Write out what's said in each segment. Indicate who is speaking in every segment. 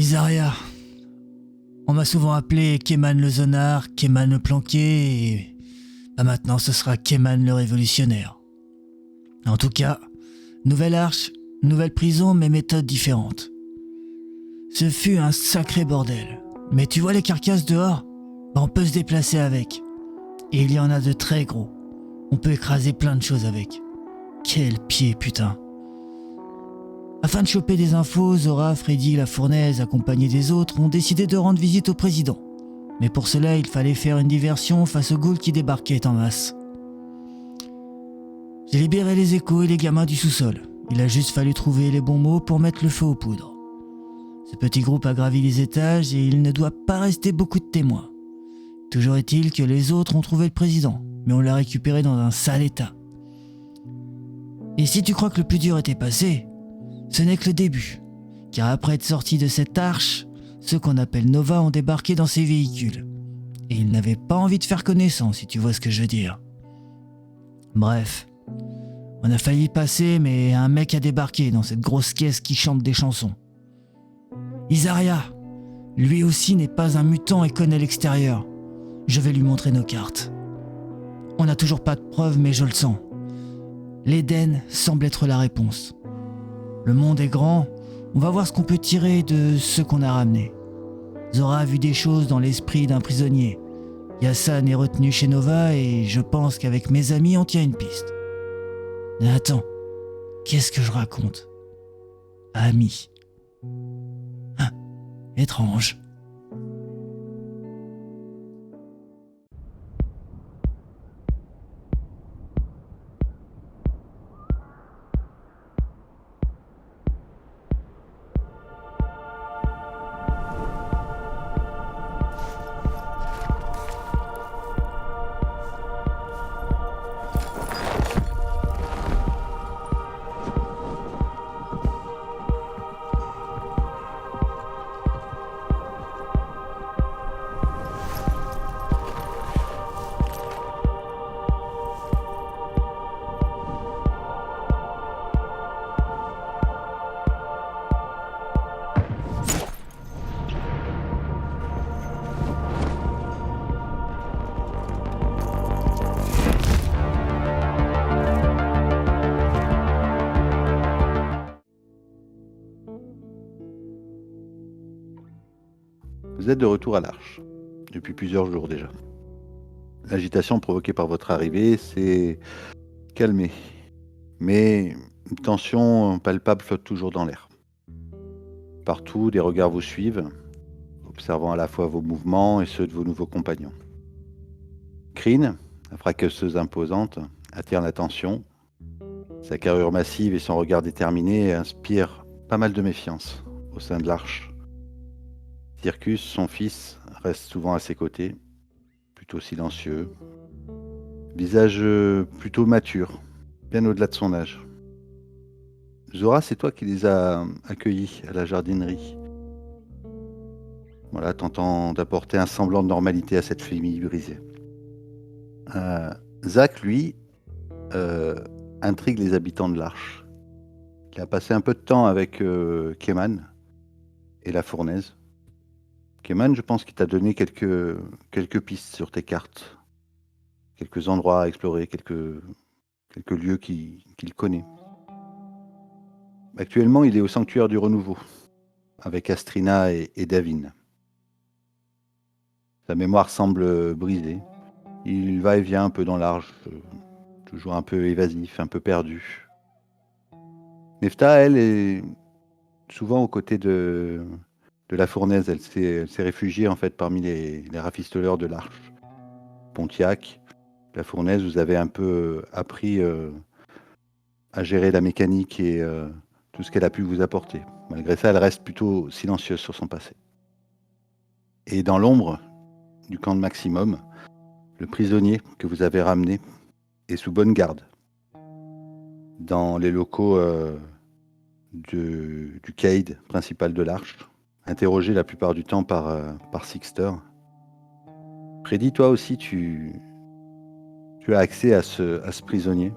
Speaker 1: Isaria. On m'a souvent appelé Keman le zonard, Keman le planqué, et maintenant ce sera Keman le révolutionnaire. En tout cas, nouvelle arche, nouvelle prison, mais méthodes différentes. Ce fut un sacré bordel. Mais tu vois les carcasses dehors? On peut se déplacer avec. Et il y en a de très gros. On peut écraser plein de choses avec. Quel pied, putain. Afin de choper des infos, Zora, Freddy, la Fournaise, accompagnés des autres, ont décidé de rendre visite au président. Mais pour cela, il fallait faire une diversion face aux ghouls qui débarquaient en masse. J'ai libéré les échos et les gamins du sous-sol. Il a juste fallu trouver les bons mots pour mettre le feu aux poudres. Ce petit groupe a gravi les étages et il ne doit pas rester beaucoup de témoins. Toujours est-il que les autres ont trouvé le président, mais on l'a récupéré dans un sale état. Et si tu crois que le plus dur était passé, ce n'est que le début, car après être sortis de cette arche, ceux qu'on appelle Nova ont débarqué dans ces véhicules. Et ils n'avaient pas envie de faire connaissance, si tu vois ce que je veux dire. Bref, on a failli passer, mais un mec a débarqué dans cette grosse caisse qui chante des chansons. Isaria, lui aussi n'est pas un mutant et connaît l'extérieur. Je vais lui montrer nos cartes. On n'a toujours pas de preuves, mais je le sens. L'Éden semble être la réponse. Le monde est grand, on va voir ce qu'on peut tirer de ce qu'on a ramené. Zora a vu des choses dans l'esprit d'un prisonnier. Yassan est retenu chez Nova et je pense qu'avec mes amis on tient une piste. Mais attends, qu'est-ce que je raconte? Ami. Étrange.
Speaker 2: Vous êtes de retour à l'Arche, depuis plusieurs jours déjà. L'agitation provoquée par votre arrivée s'est calmée, mais une tension palpable flotte toujours dans l'air. Partout, des regards vous suivent, observant à la fois vos mouvements et ceux de vos nouveaux compagnons. Kryn, la fracasseuse imposante, attire l'attention. Sa carrure massive et son regard déterminé inspirent pas mal de méfiance au sein de l'Arche. Circus, son fils, reste souvent à ses côtés, plutôt silencieux. Visage plutôt mature, bien au-delà de son âge. Zora, c'est toi qui les as accueillis à la jardinerie. Voilà, tentant d'apporter un semblant de normalité à cette famille brisée. Zach, lui, intrigue les habitants de l'Arche. Il a passé un peu de temps avec Keman et la Fournaise. Keman, je pense qu'il t'a donné quelques pistes sur tes cartes. Quelques endroits à explorer, quelques lieux qu'il connaît. Actuellement, il est au sanctuaire du renouveau, avec Astrina et Davin. Sa mémoire semble brisée. Il va et vient un peu dans l'arche, toujours un peu évasif, un peu perdu. Nefta, elle, est souvent aux côtés de la Fournaise. Elle s'est réfugiée en fait parmi les rafistoleurs de l'arche. Pontiac, la Fournaise, vous avez un peu appris à gérer la mécanique et tout ce qu'elle a pu vous apporter. Malgré ça, elle reste plutôt silencieuse sur son passé. Et dans l'ombre du camp de Maximum, le prisonnier que vous avez ramené est sous bonne garde. Dans les locaux du caïd principal de l'Arche, interrogé la plupart du temps par Sixter. Freddy, toi aussi, tu as accès à ce prisonnier.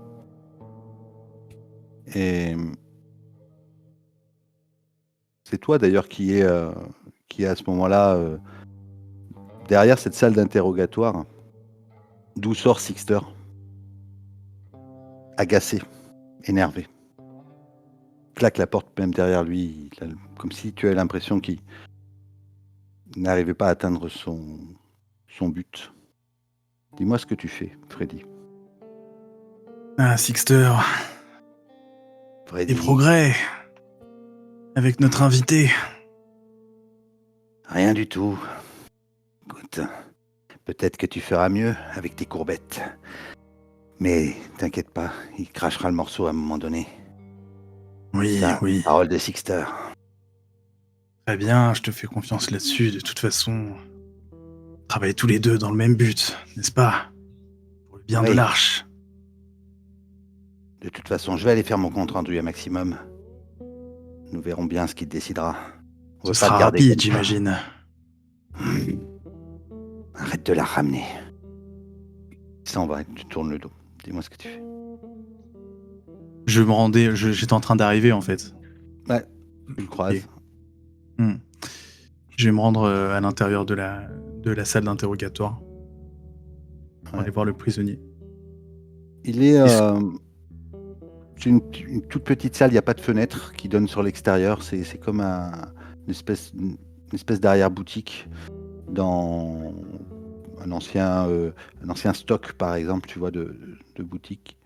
Speaker 2: Et c'est toi d'ailleurs qui est à ce moment-là derrière cette salle d'interrogatoire, d'où sort Sixter, agacé, énervé. Claque la porte même derrière lui, comme si tu avais l'impression qu'il n'arrivait pas à atteindre son but. Dis-moi ce que tu fais, Freddy.
Speaker 3: Ah, Sixter, des
Speaker 2: Freddy,
Speaker 3: progrès avec notre invité.
Speaker 2: rien du tout. Écoute, peut-être que tu feras mieux avec tes courbettes. Mais t'inquiète pas, il crachera le morceau à un moment donné.
Speaker 3: Oui,
Speaker 2: Ça,
Speaker 3: oui.
Speaker 2: parole de Sixter.
Speaker 3: Très bien, je te fais confiance là-dessus. De toute façon, on travaille tous les deux dans le même but, n'est-ce pas? Pour le bien de
Speaker 2: Oui.
Speaker 3: l'Arche.
Speaker 2: De toute façon, je vais aller faire mon compte rendu à Maximum. Nous verrons bien ce qu'il décidera. On
Speaker 3: Ce
Speaker 2: veut pas
Speaker 3: sera
Speaker 2: te garder
Speaker 3: rapide,
Speaker 2: comme ça.
Speaker 3: j'imagine.
Speaker 2: Arrête de la ramener. Il s'en va, tu tournes le dos. Dis-moi ce que tu fais.
Speaker 3: J'étais en train d'arriver en fait.
Speaker 2: Ouais, tu le croises.
Speaker 3: Ok. Je vais me rendre à l'intérieur de la salle d'interrogatoire pour
Speaker 2: Ouais.
Speaker 3: aller voir le prisonnier.
Speaker 2: Il est... c'est une toute petite salle, il n'y a pas de fenêtre qui donne sur l'extérieur. C'est comme une espèce d'arrière-boutique dans un ancien stock, par exemple, tu vois, de boutique.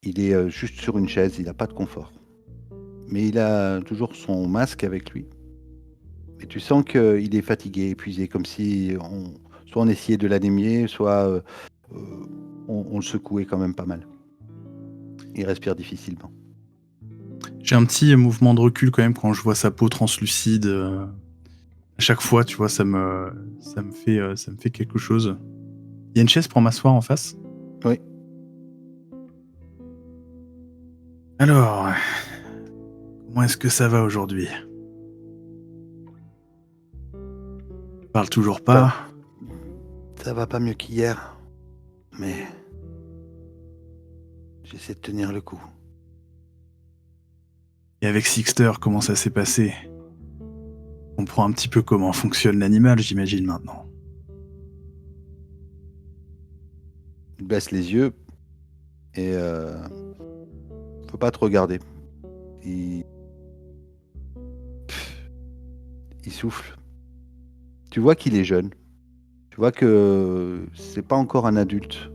Speaker 2: Il est juste sur une chaise, il n'a pas de confort. Mais il a toujours son masque avec lui. Et tu sens qu'il est fatigué, épuisé, comme si soit on essayait de l'anémier, soit on le secouait quand même pas mal. Il respire difficilement.
Speaker 3: J'ai un petit mouvement de recul quand même quand je vois sa peau translucide. À chaque fois, tu vois, ça me fait quelque chose. Il y a une chaise pour m'asseoir en face?
Speaker 2: Oui.
Speaker 3: Alors, comment est-ce que ça va aujourd'hui? Je parle toujours pas.
Speaker 2: Ça va pas mieux qu'hier, mais j'essaie de tenir le coup.
Speaker 3: Et avec Sixter, comment ça s'est passé? On comprend un petit peu comment fonctionne l'animal, j'imagine maintenant.
Speaker 2: Il baisse les yeux et faut pas te regarder. Il souffle. Tu vois qu'il est jeune. Tu vois que c'est pas encore un adulte.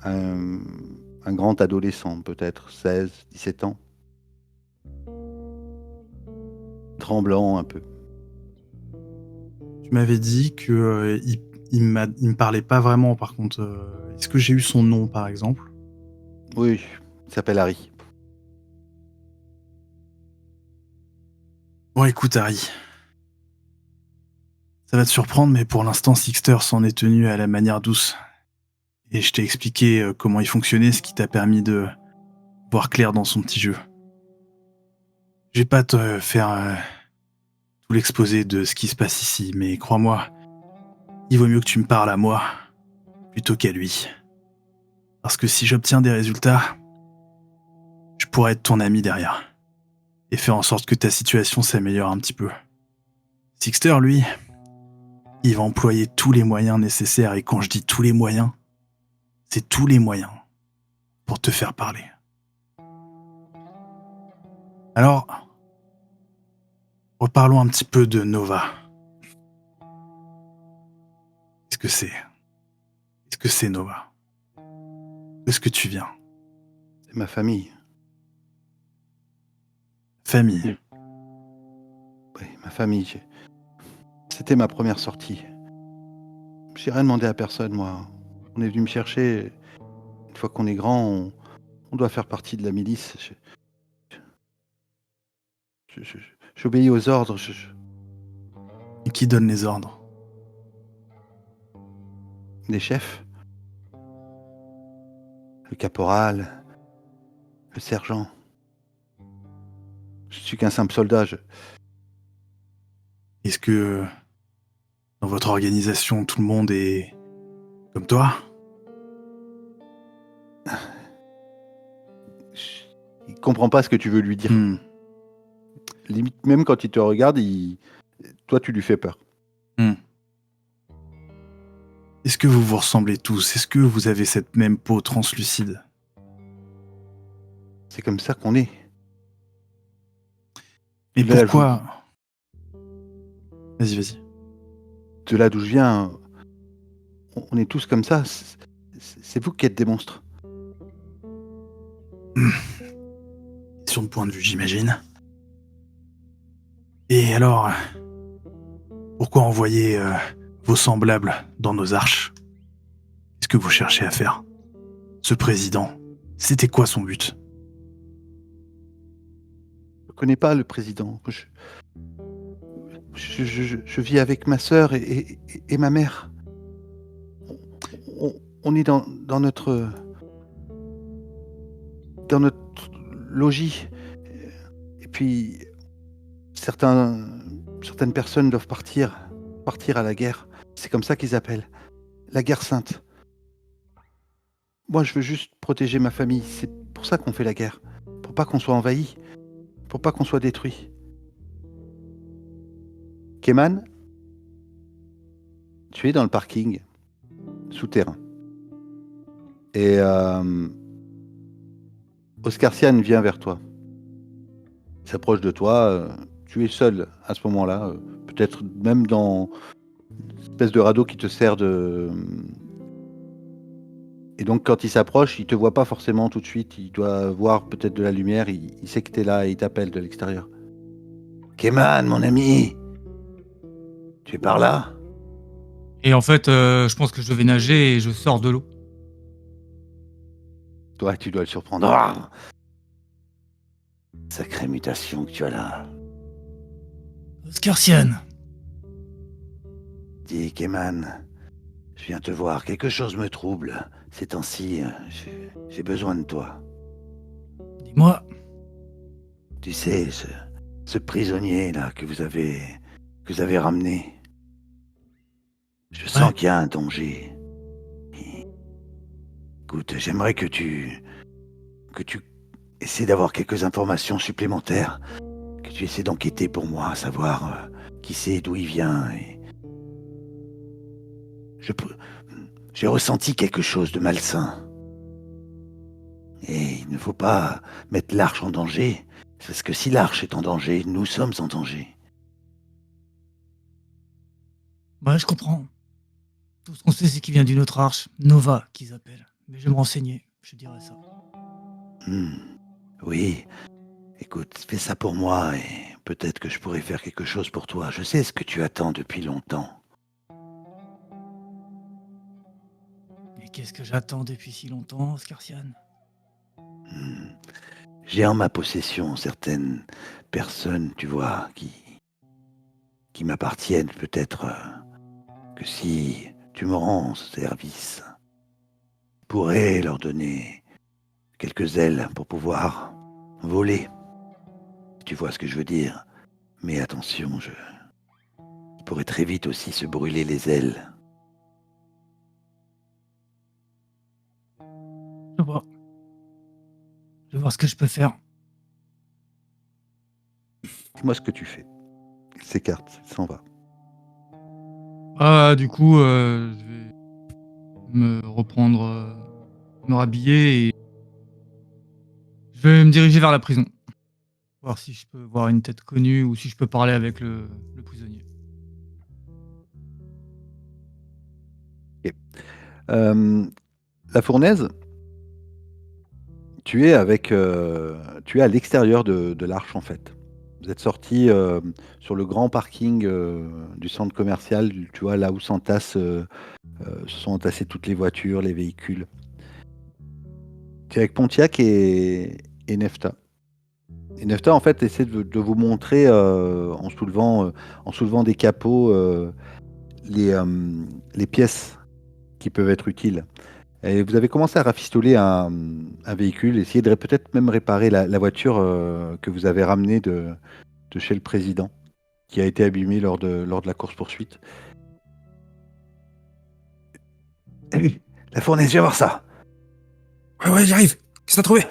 Speaker 2: Un grand adolescent, peut-être 16, 17 ans. Tremblant un peu.
Speaker 3: Tu m'avais dit que il me parlait pas vraiment, par contre. Est-ce que j'ai eu son nom, par exemple?
Speaker 2: Oui, il s'appelle Harry.
Speaker 3: Bon, écoute, Harry. Ça va te surprendre, mais pour l'instant, Sixter s'en est tenu à la manière douce. Et je t'ai expliqué comment il fonctionnait, ce qui t'a permis de voir clair dans son petit jeu. Je vais pas te faire tout l'exposé de ce qui se passe ici, mais crois-moi, il vaut mieux que tu me parles à moi plutôt qu'à lui. Parce que si j'obtiens des résultats, je pourrais être ton ami derrière et faire en sorte que ta situation s'améliore un petit peu. Sixter, lui, il va employer tous les moyens nécessaires, et quand je dis tous les moyens, c'est tous les moyens pour te faire parler. Alors, reparlons un petit peu de Nova. Qu'est-ce que c'est? Qu'est-ce que c'est, Nova? D'où est-ce que tu viens?
Speaker 2: C'est ma famille.
Speaker 3: Famille.
Speaker 2: Oui, ma famille. C'était ma première sortie. J'ai rien demandé à personne, moi. On est venu me chercher. Une fois qu'on est grand, on doit faire partie de la milice. J'obéis aux ordres.
Speaker 3: Et qui donne les ordres?
Speaker 2: Des chefs. Le caporal. Le sergent. Je suis qu'un simple soldat.
Speaker 3: Est-ce que dans votre organisation, tout le monde est comme toi?
Speaker 2: comprend pas ce que tu veux lui dire.
Speaker 3: Hmm.
Speaker 2: Limite, même quand il te regarde, toi, tu lui fais peur.
Speaker 3: Est-ce que vous vous ressemblez tous? Est-ce que vous avez cette même peau translucide?
Speaker 2: C'est comme ça qu'on est.
Speaker 3: Et
Speaker 2: Là,
Speaker 3: pourquoi? Vas-y.
Speaker 2: De là d'où je viens, on est tous comme ça. C'est vous qui êtes des monstres.
Speaker 3: Sur le point de vue, j'imagine. Et alors, pourquoi envoyer vos semblables dans nos arches? Qu'est-ce que vous cherchez à faire? Ce président, c'était quoi son but?
Speaker 2: Je connais pas le président. Je vis avec ma sœur et ma mère. On est dans notre logis. Et puis, certaines personnes doivent partir à la guerre. C'est comme ça qu'ils appellent. La guerre sainte. Moi, je veux juste protéger ma famille. C'est pour ça qu'on fait la guerre. Pour pas qu'on soit envahi. Pour pas qu'on soit détruit. Keman, tu es dans le parking souterrain. Et Oscarsian vient vers toi. Il s'approche de toi. Tu es seul à ce moment-là. Peut-être même dans une espèce de radeau qui te sert de... Et donc quand il s'approche, il te voit pas forcément tout de suite. Il doit voir peut-être de la lumière. Il sait que tu es là et il t'appelle de l'extérieur. Keman, mon ami, tu es par là?
Speaker 4: Et en fait, je pense que je vais nager et je sors de l'eau.
Speaker 2: Toi, tu dois le surprendre. Ah, sacrée mutation que tu as là.
Speaker 1: Oscarsian,
Speaker 2: Dis, Keman, je viens te voir. Quelque chose me trouble. Ces temps-ci, j'ai besoin de toi.
Speaker 1: dis-moi,
Speaker 2: Tu sais, ce prisonnier là que vous avez ramené. Je sens
Speaker 1: Ouais.
Speaker 2: qu'il y a un danger. Écoute, j'aimerais que tu essaies d'avoir quelques informations supplémentaires, que tu essaies d'enquêter pour moi, savoir qui c'est, d'où il vient. Et j'ai ressenti quelque chose de malsain. Et il ne faut pas mettre l'arche en danger, parce que si l'arche est en danger, nous sommes en danger.
Speaker 1: ouais, je comprends. Tout ce qu'on sait, c'est qu'il vient d'une autre arche, Nova, qu'ils appellent. Mais je vais me renseigner, je dirais ça.
Speaker 2: Oui, écoute, fais ça pour moi et peut-être que je pourrais faire quelque chose pour toi. Je sais ce que tu attends depuis longtemps.
Speaker 1: Et qu'est-ce que j'attends depuis si longtemps, Oscarsian?
Speaker 2: J'ai en ma possession certaines personnes, tu vois, qui m'appartiennent. Peut-être que si tu me rends service, je pourrais leur donner quelques ailes pour pouvoir voler. Tu vois ce que je veux dire? Mais attention, ils pourraient très vite aussi se brûler les ailes.
Speaker 1: Je vois. Je vais voir ce que je peux faire.
Speaker 2: Dis-moi ce que tu fais. Il s'écarte, il s'en va.
Speaker 4: Ah, du coup, je vais me reprendre, me rhabiller et je vais me diriger vers la prison. Voir si je peux voir une tête connue ou si je peux parler avec le prisonnier.
Speaker 2: La fournaise, tu es à l'extérieur de l'arche en fait. Vous êtes sortis sur le grand parking du centre commercial, tu vois là où se sont entassées toutes les voitures, les véhicules. Tu es avec Pontiac et Nefta. Et Nefta en fait essaie de vous montrer en soulevant des capots les pièces qui peuvent être utiles. Et vous avez commencé à rafistoler un véhicule, essayer de peut-être même réparer la voiture que vous avez ramenée de chez le président, qui a été abîmée lors de la course-poursuite. La fournaise, viens voir ça.
Speaker 5: Ouais, j'arrive. Qu'est-ce que t'as trouvé?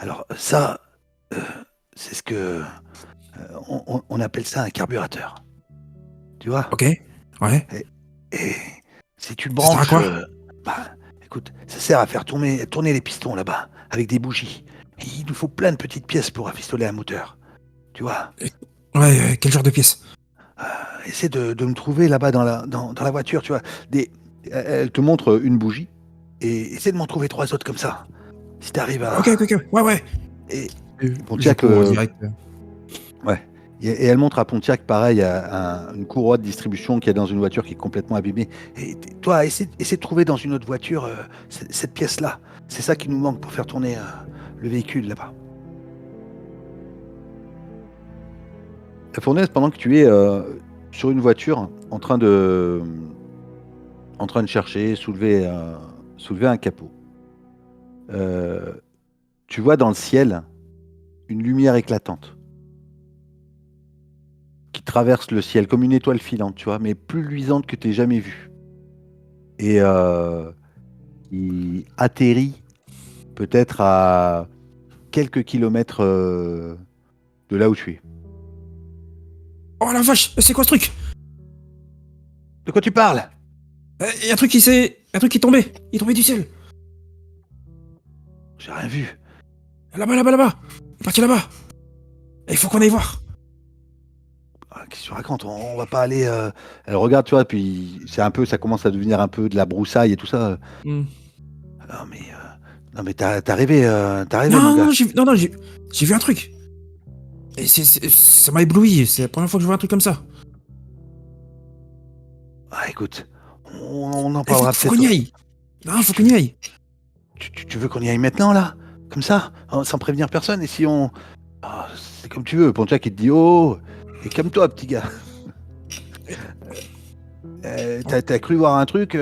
Speaker 2: Alors ça, euh, c'est ce que on appelle ça un carburateur. Tu vois?
Speaker 5: Ok. Ouais.
Speaker 2: Et si tu le
Speaker 5: Ça sert à
Speaker 2: branches,
Speaker 5: quoi?
Speaker 2: bah, écoute, ça sert à faire tourner les pistons là-bas, avec des bougies. Et il nous faut plein de petites pièces pour rafistoler un moteur. Tu vois?
Speaker 5: Ouais, quel genre de pièce?
Speaker 2: Essaie de me trouver là-bas dans la voiture, tu vois. Elle te montre une bougie, et essaie de m'en trouver 3 autres comme ça. Si t'arrives
Speaker 5: Ok,
Speaker 2: à...
Speaker 5: ok, ok. Ouais, ouais.
Speaker 2: Et
Speaker 5: Je
Speaker 2: Pontiac,
Speaker 5: cours direct.
Speaker 2: ouais. Et elle montre à Pontiac, pareil, une courroie de distribution qu'il y a dans une voiture qui est complètement abîmée. Et toi, essaie de trouver dans une autre voiture cette pièce-là. C'est ça qui nous manque pour faire tourner le véhicule là-bas. La fournaise, pendant que tu es sur une voiture, en train de chercher, soulever un capot, euh, tu vois dans le ciel une lumière éclatante qui traverse le ciel comme une étoile filante, tu vois, mais plus luisante que tu aies jamais vue. Et qui atterrit peut-être à quelques kilomètres de là où tu es.
Speaker 5: Oh la vache, c'est quoi ce truc?
Speaker 2: De quoi tu parles?
Speaker 5: Y a un truc qui s'est. Un truc qui est tombé. Il est tombé du ciel.
Speaker 2: J'ai rien vu.
Speaker 5: Là-bas, là-bas, là-bas. Il est parti là-bas. Il faut qu'on aille voir.
Speaker 2: Ah, qu'est-ce que tu racontes? On va pas aller. Elle regarde, tu vois, puis ça commence à devenir un peu de la broussaille et tout ça.
Speaker 5: Hmm.
Speaker 2: Non mais, non mais t'as rêvé, mon
Speaker 5: Non,
Speaker 2: gars.
Speaker 5: non, j'ai vu un truc. Et ça m'a ébloui. C'est la première fois que je vois un truc comme ça.
Speaker 2: Ah, écoute, on en
Speaker 5: Il faut
Speaker 2: parlera
Speaker 5: qu'on
Speaker 2: peut-être.
Speaker 5: y aille. Non, faut qu'on y aille.
Speaker 2: Tu veux qu'on y aille maintenant, là? Comme ça, sans prévenir personne? Et si on... Ah, c'est comme tu veux. Pontiac, il te dit, oh, et calme-toi, petit gars. T'as cru voir un truc,
Speaker 5: Non,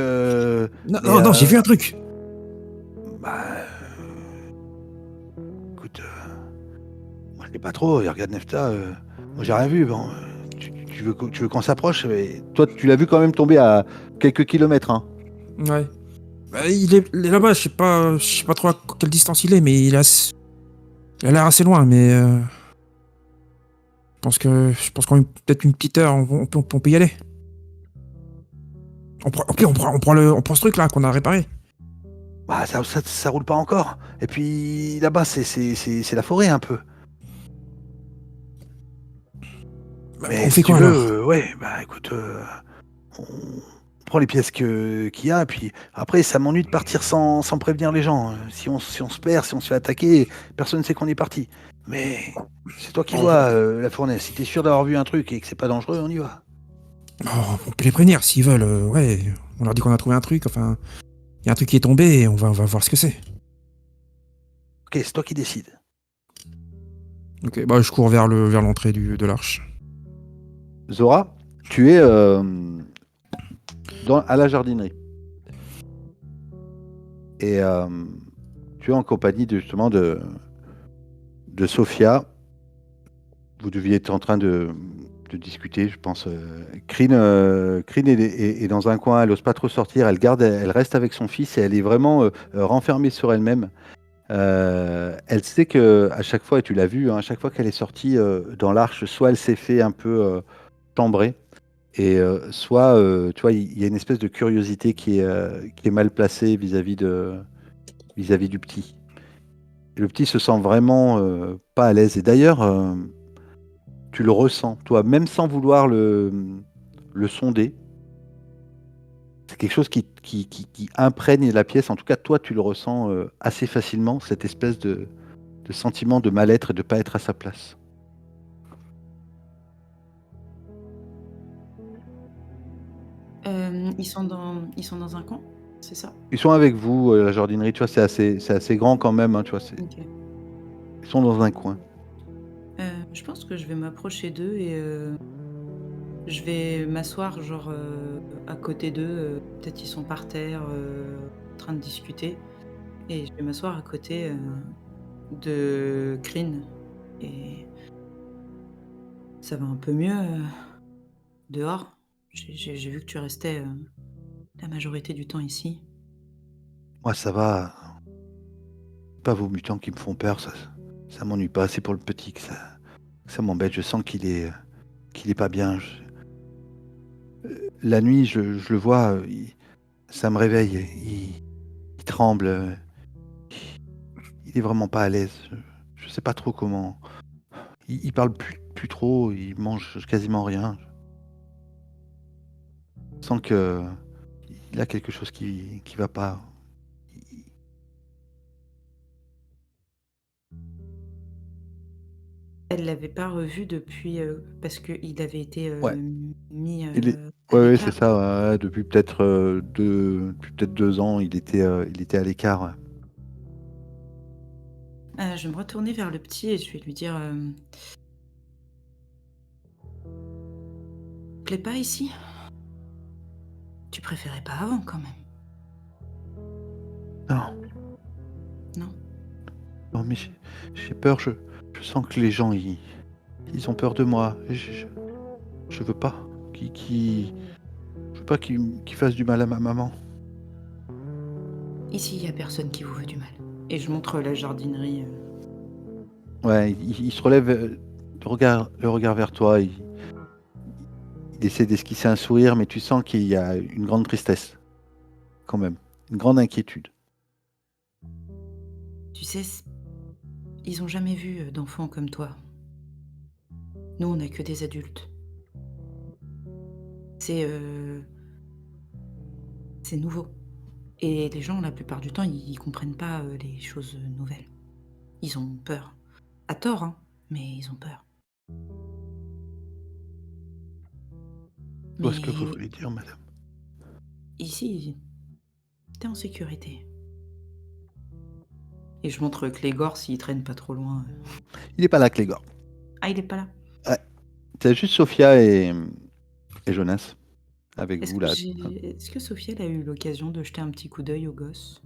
Speaker 2: mais
Speaker 5: non, non, j'ai vu un truc.
Speaker 2: bah, écoute, moi je sais pas trop. Et regarde Nefta, moi j'ai rien vu. Bon, tu veux qu'on s'approche? Mais toi, tu l'as vu quand même tomber à quelques kilomètres, hein.
Speaker 5: Ouais. Bah, il est là-bas, je sais pas trop à quelle distance il est, mais il a l'air assez loin, mais je pense qu'en peut-être une petite heure, on peut y aller. On prend ce truc là qu'on a réparé.
Speaker 2: Bah, ça roule pas encore. Et puis là-bas, c'est la forêt un peu.
Speaker 5: Bah,
Speaker 2: Mais
Speaker 5: on
Speaker 2: si
Speaker 5: fait
Speaker 2: tu
Speaker 5: quoi alors?
Speaker 2: veux, ouais, bah écoute, on prend les pièces qu'il y a, et puis après, ça m'ennuie de partir sans prévenir les gens. Si on se perd, si on se fait attaquer, personne ne sait qu'on est parti. Mais c'est toi qui
Speaker 5: On,
Speaker 2: vois, la fournaise. Si t'es sûr d'avoir vu un truc et que c'est pas dangereux, on y va.
Speaker 5: on peut les prévenir s'ils veulent. Ouais, on leur dit qu'on a trouvé un truc. Enfin, il y a un truc qui est tombé et on va voir ce que c'est.
Speaker 2: Ok, c'est toi qui décides.
Speaker 5: Ok, bah je cours vers l'entrée de l'arche.
Speaker 2: Zora, tu es à la jardinerie. Et tu es en compagnie justement de Sophia. Vous deviez être en train de discuter, je pense. Kryn est dans un coin, elle n'ose pas trop sortir, elle reste avec son fils et elle est vraiment renfermée sur elle-même. Elle sait que à chaque fois, et tu l'as vu, hein, à chaque fois qu'elle est sortie dans l'arche, soit elle s'est fait un peu chambrer, et soit, tu vois, il y a une espèce de curiosité qui est mal placée vis-à-vis du petit. Le petit se sent vraiment pas à l'aise. Et d'ailleurs, tu le ressens, toi, même sans vouloir le sonder. C'est quelque chose qui imprègne la pièce. En tout cas, toi, tu le ressens assez facilement, cette espèce de sentiment de mal-être et de ne pas être à sa place.
Speaker 6: Ils sont dans un camp, c'est ça?
Speaker 2: Ils sont avec vous, la jardinerie, tu vois, c'est assez grand quand même, hein, tu vois,
Speaker 6: Ok.
Speaker 2: ils sont dans un coin.
Speaker 6: Je pense que je vais m'approcher d'eux et je vais m'asseoir genre à côté d'eux. Peut-être ils sont par terre en train de discuter. Et je vais m'asseoir à côté de Kryn. Et ça va un peu mieux dehors. J'ai vu que tu restais la majorité du temps ici.
Speaker 2: Moi, ça va. Pas vos mutants qui me font peur, ça m'ennuie pas. C'est pour le petit que ça m'embête. Je sens qu'il est pas bien. La nuit, je le vois, ça me réveille. Il tremble. Il est vraiment pas à l'aise. Je sais pas trop comment. Il parle plus trop. Il mange quasiment rien. Je sens que il a quelque chose qui va pas.
Speaker 6: Elle l'avait pas revu depuis, parce qu'il avait été,
Speaker 2: Ouais.
Speaker 6: mis,
Speaker 2: Il est...
Speaker 6: à
Speaker 2: Ouais, c'est
Speaker 6: l'écart.
Speaker 2: ça. Ouais, depuis peut-être 2 ans, il était à l'écart. Ouais.
Speaker 6: Je vais me retourner vers le petit et je vais lui dire, «Plaît pas ici? Tu préférais pas avant quand même,
Speaker 2: Non,
Speaker 6: non?»
Speaker 2: non, mais j'ai peur. Je sens que les gens, ils ont peur de moi. Je veux pas je veux pas qu'ils fassent du mal à ma maman.
Speaker 6: «Ici, il y a personne qui vous veut du mal» et je montre la jardinerie,
Speaker 2: Ouais, il se relève, le regard vers toi. Il essaie d'esquisser un sourire, mais tu sens qu'il y a une grande tristesse, quand même, une grande inquiétude.
Speaker 6: «Tu sais, ils ont jamais vu, d'enfants comme toi. Nous, on a que des adultes. C'est, c'est nouveau et les gens, la plupart du temps, ils comprennent pas, les choses, nouvelles. Ils ont peur. À tort, hein, mais ils ont peur.
Speaker 2: Je vois ce que vous
Speaker 6: Mais
Speaker 2: voulez dire, madame.
Speaker 6: ici, t'es en sécurité» et je montre Clégor s'il traîne pas trop loin.
Speaker 2: Il est pas là, Clégor.
Speaker 6: Ah, il est pas là?
Speaker 2: Ouais, tu juste Sophia et Jonas avec
Speaker 6: Est-ce
Speaker 2: vous,
Speaker 6: que
Speaker 2: là.
Speaker 6: est-ce que Sophie, elle a eu l'occasion de jeter un petit coup d'œil aux gosses?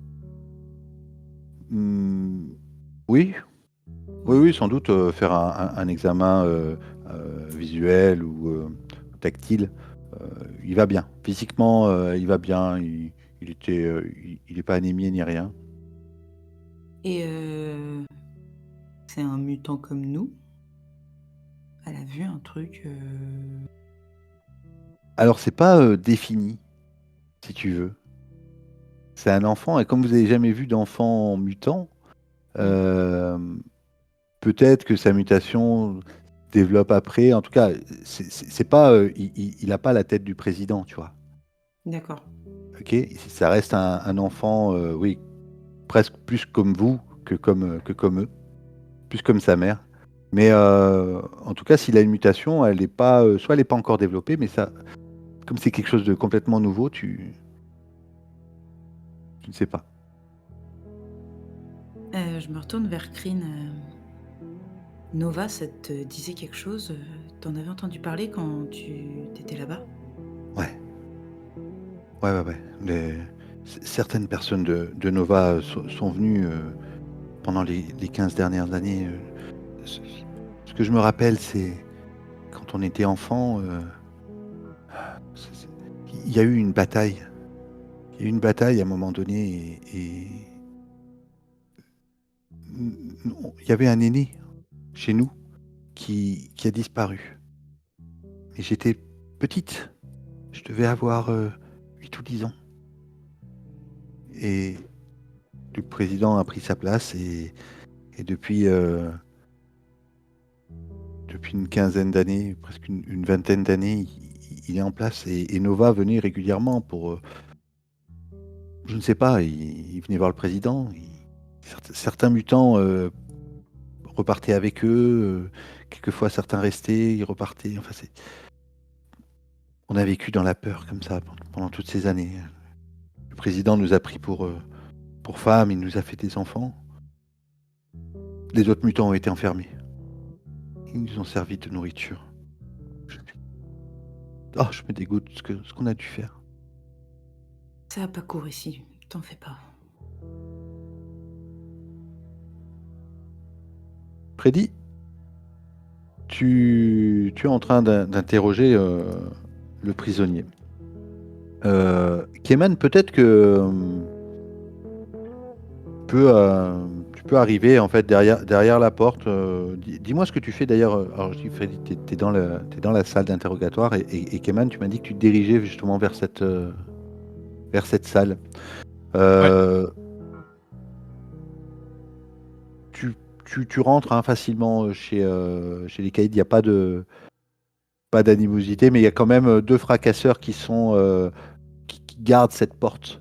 Speaker 2: Mmh, oui, oui,
Speaker 6: Ouais?
Speaker 2: oui, sans doute, faire un examen, visuel ou, tactile. Il va bien. Physiquement, il va bien. Il est pas anémié ni rien.
Speaker 6: Et c'est un mutant comme nous? Elle a vu un truc,
Speaker 2: Alors c'est pas, défini, si tu veux. C'est un enfant et comme vous avez jamais vu d'enfant mutant,
Speaker 6: mmh,
Speaker 2: hem, peut-être que sa mutation développe après. En tout cas, c'est pas, il a pas la tête du président, tu vois?
Speaker 6: d'accord.
Speaker 2: OK? Ça reste un enfant, oui, presque plus comme vous que comme eux, plus comme sa mère. Mais, en tout cas, s'il a une mutation, elle est pas, soit elle est pas encore développée, mais ça comme c'est quelque chose de complètement nouveau, tu ne sais pas.
Speaker 6: Je me retourne vers Crin, Nova, ça te disait quelque chose? Tu avais entendu parler quand tu étais là-bas?
Speaker 2: Ouais, ouais. Certaines personnes de Nova sont venues, pendant les 15 dernières années. Ce ce que je me rappelle, c'est quand on était enfant, c'est il y a eu une bataille. Il y a eu une bataille à un moment donné et il y avait un aîné chez nous qui a disparu. Et j'étais petite, je devais avoir, 8 ou 10 ans et le président a pris sa place et depuis une quinzaine d'années, presque une vingtaine d'années, il est en place et Nova venait régulièrement pour, je ne sais pas, il venait voir le président. Certains mutants, repartaient avec eux, quelquefois certains restaient, ils repartaient, enfin on a vécu dans la peur comme ça pendant toutes ces années. Le président nous a pris pour femmes, il nous a fait des enfants. Les autres mutants ont été enfermés. Ils nous ont servi de nourriture. Je je me dégoûte ce qu'on a dû faire.
Speaker 6: Ça a pas cours ici, t'en fais pas.
Speaker 2: Freddy, tu es en train d'interroger, le prisonnier. Keman, peut-être que, tu peux arriver en fait derrière la porte. Dis-moi ce que tu fais d'ailleurs. Alors je dis Freddy, t'es dans la salle d'interrogatoire et Keman, tu m'as dit que tu te dirigeais justement vers cette salle. Tu rentres facilement chez les Caïds. Il n'y a pas d'animosité, mais il y a quand même 2 fracasseurs qui gardent cette porte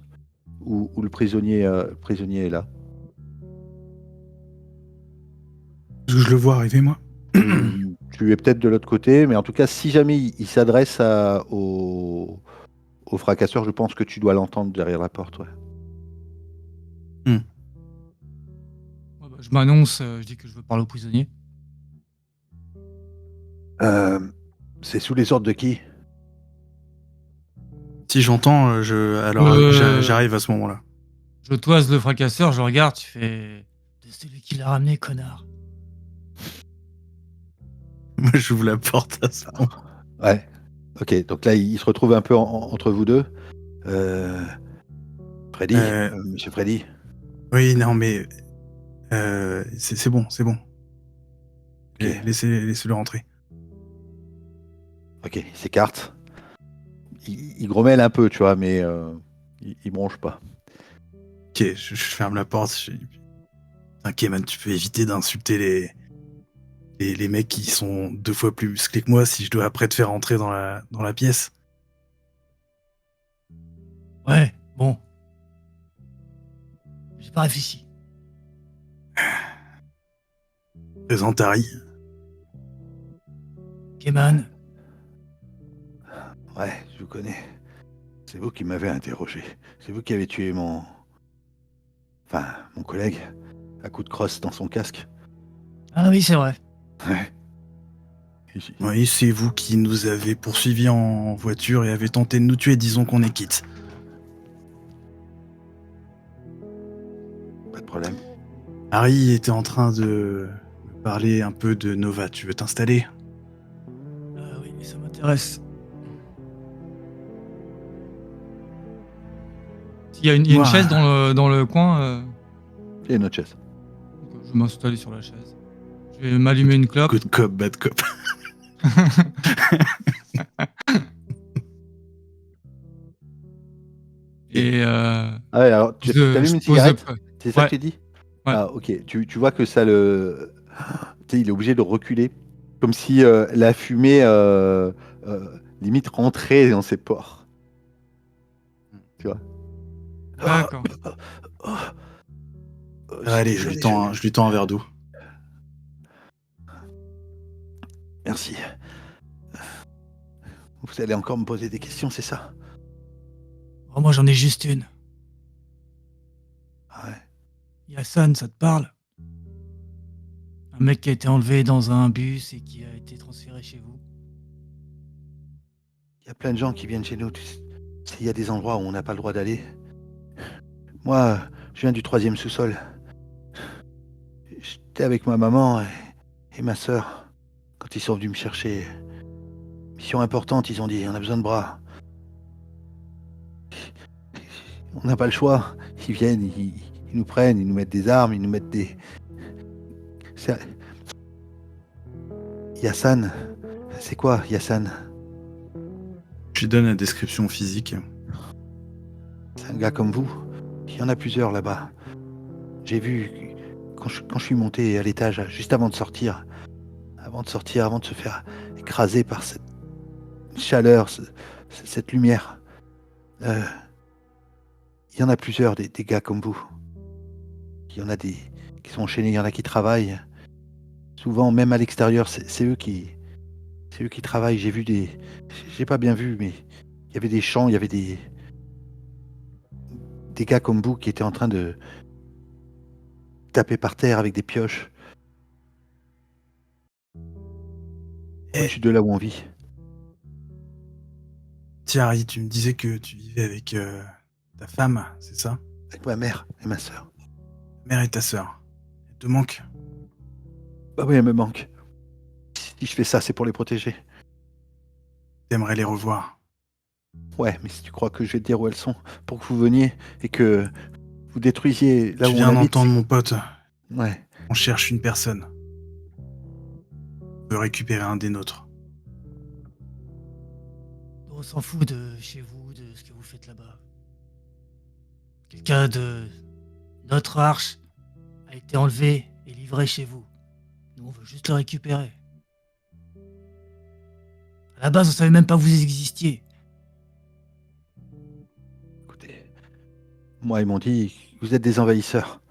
Speaker 2: où le prisonnier est là.
Speaker 3: Est-ce que je le vois arriver, moi?
Speaker 2: Tu es peut-être de l'autre côté, mais en tout cas, si jamais il s'adresse au fracasseur, je pense que tu dois l'entendre derrière la porte. Ouais.
Speaker 4: Ouais, bah, je m'annonce, je dis que je veux parler au prisonnier.
Speaker 2: C'est sous les ordres de qui?
Speaker 3: Si j'entends, alors j'arrive à ce moment-là.
Speaker 4: Je toise le fracasseur, je regarde, tu fais...
Speaker 1: De celui qui l'a ramené, connard.
Speaker 3: Moi, j'ouvre la porte à ce moment.
Speaker 2: Ouais. Ok, donc là, il se retrouve un peu entre vous deux. Freddy, monsieur Freddy.
Speaker 3: Oui, non, mais c'est bon, c'est bon.
Speaker 2: Ok.
Speaker 3: Laissez-le rentrer.
Speaker 2: Ok, il s'écarte. Il grommelle un peu, tu vois, mais il bronche pas.
Speaker 3: Ok, je ferme la porte. Putain, man, tu peux éviter d'insulter les mecs qui sont 2 fois plus musclés que moi si je dois après te faire rentrer dans la pièce.
Speaker 1: Ouais, bon. J'ai pas réfléchi.
Speaker 3: Présente Harry.
Speaker 1: Keman,
Speaker 2: Ouais, je vous connais. C'est vous qui m'avez interrogé. C'est vous qui avez tué mon collègue à coup de crosse dans son casque.
Speaker 1: ah oui, c'est vrai.
Speaker 2: Ouais.
Speaker 3: Oui, c'est vous qui nous avez poursuivis en voiture et avez tenté de nous tuer. Disons qu'on est quitte.
Speaker 2: Pas de problème.
Speaker 3: Harry était en train de me parler un peu de Nova. Tu veux t'installer?
Speaker 1: Oui, ça m'intéresse.
Speaker 4: Il y a une
Speaker 3: Ouah.
Speaker 4: chaise dans le coin.
Speaker 2: Il y a une autre chaise.
Speaker 4: Donc, je vais m'installer sur la chaise. Je vais m'allumer une clope.
Speaker 3: Good cop, bad cop.
Speaker 4: Et
Speaker 2: Ah ouais, alors tu
Speaker 4: je
Speaker 2: allumes une
Speaker 4: pose
Speaker 2: cigarette?
Speaker 4: le-
Speaker 2: C'est ça
Speaker 4: Ouais.
Speaker 2: que tu dis?
Speaker 4: Ouais.
Speaker 2: Ah ok, tu vois que ça le... Tu sais, il est obligé de reculer. Comme si la fumée limite rentrait dans ses pores. Tu vois?
Speaker 4: D'accord.
Speaker 3: Allez, je lui tends un verre d'eau.
Speaker 2: Merci. Vous allez encore me poser des questions, c'est ça?
Speaker 1: Oh, moi, j'en ai juste une.
Speaker 2: Ah ouais.
Speaker 1: Yassan, ça te parle? Un mec qui a été enlevé dans un bus et qui a été transféré chez vous.
Speaker 2: Il y a plein de gens qui viennent chez nous. Il y a des endroits où on n'a pas le droit d'aller. Moi, je viens du 3e sous-sol. J'étais avec ma maman et ma sœur quand ils sont venus me chercher. Mission importante, ils ont dit, on a besoin de bras. On n'a pas le choix. Ils viennent, ils nous prennent, ils nous mettent des armes, ils nous mettent des... Yassan, c'est quoi Yassan?
Speaker 3: Je lui donne la description physique.
Speaker 2: C'est un gars comme vous. Il y en a plusieurs là-bas. J'ai vu quand je suis monté à l'étage, juste avant de sortir, avant de se faire écraser par cette chaleur, cette lumière. Il y en a plusieurs des gars comme vous. Il y en a des qui sont enchaînés, il y en a qui travaillent. Souvent, même à l'extérieur, c'est eux qui travaillent. J'ai pas bien vu, mais il y avait des champs, il y avait des gars comme vous qui étaient en train de taper par terre avec des pioches. Au-dessus de là où on vit.
Speaker 3: Tiens, Harry, tu me disais que tu vivais avec ta femme, c'est ça?
Speaker 2: Avec ma mère et ma sœur.
Speaker 3: Mère et ta sœur. Elle te manque?
Speaker 2: Bah oui, elle me manque. Si je fais ça, c'est pour les protéger.
Speaker 3: T'aimerais les revoir?
Speaker 2: Ouais, mais si tu crois que je vais te dire où elles sont pour que vous veniez et que vous détruisiez là
Speaker 3: Tu
Speaker 2: où on
Speaker 3: viens
Speaker 2: habite...
Speaker 3: d'entendre mon pote.
Speaker 2: Ouais.
Speaker 3: On cherche une personne. On veut récupérer un des nôtres.
Speaker 1: On s'en fout de chez vous, de ce que vous faites là-bas. Quelqu'un de notre arche a été enlevé et livré chez vous. Nous, on veut juste le récupérer. À la base, on savait même pas que vous existiez.
Speaker 2: Écoutez, moi, ils m'ont dit que vous êtes des envahisseurs.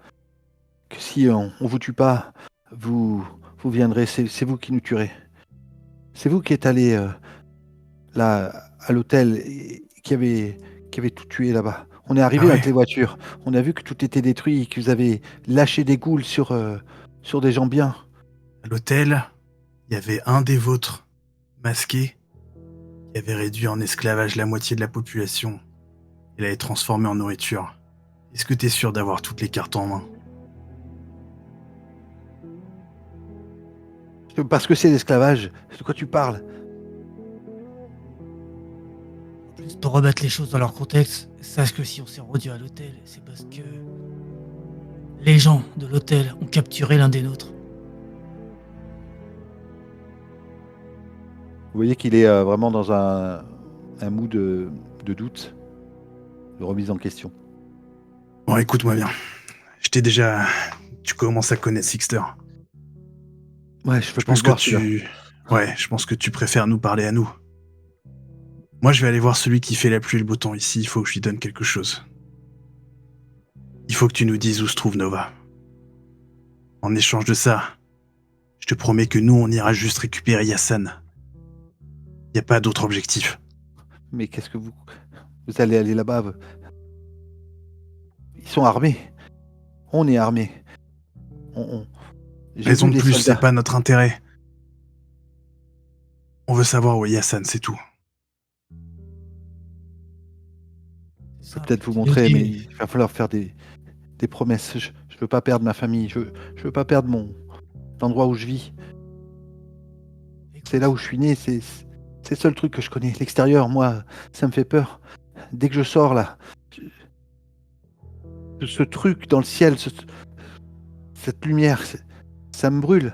Speaker 2: Que si on vous tue pas, vous viendrez, c'est vous qui nous tuerez. C'est vous qui êtes allé là, à l'hôtel, et qui avez tout tué là-bas. On est arrivé
Speaker 3: Ah ouais.
Speaker 2: avec les voitures. On a vu que tout était détruit et que vous avez lâché des ghouls sur des gens bien.
Speaker 3: À l'hôtel, il y avait un des vôtres, masqué, qui avait réduit en esclavage la moitié de la population et l'avait transformé en nourriture. Est-ce que t'es sûr d'avoir toutes les cartes en main?
Speaker 2: Parce que c'est l'esclavage. De quoi tu parles?
Speaker 1: Juste pour remettre les choses dans leur contexte, sache que si on s'est rendu à l'hôtel, c'est parce que les gens de l'hôtel ont capturé l'un des nôtres.
Speaker 2: Vous voyez qu'il est vraiment dans un mood de doute, de remise en question.
Speaker 3: Bon, écoute-moi bien. Tu commences à connaître Sixter.
Speaker 2: Ouais, je peux
Speaker 3: Je pense
Speaker 2: plus le
Speaker 3: que
Speaker 2: voir, celui-là.
Speaker 3: je pense que tu préfères nous parler à nous. Moi, je vais aller voir celui qui fait la pluie et le beau temps ici. Il faut que je lui donne quelque chose. Il faut que tu nous dises où se trouve Nova. En échange de ça, je te promets que nous, on ira juste récupérer Yassan. Y a pas d'autre objectif.
Speaker 2: Mais qu'est-ce que vous allez aller là-bas? Ils sont armés. On est armés. J'ai
Speaker 3: Raison
Speaker 2: vu
Speaker 3: de
Speaker 2: les
Speaker 3: plus,
Speaker 2: soldats.
Speaker 3: c'est pas notre intérêt. On veut savoir où est Yassan, c'est tout.
Speaker 2: Je peux peut-être vous montrer, mais il va falloir faire des promesses. Je veux pas perdre ma famille. Je veux pas perdre l'endroit où je vis. C'est là où je suis né. C'est le seul truc que je connais. L'extérieur, moi, ça me fait peur. Dès que je sors là, ce truc dans le ciel, cette lumière, ça me brûle.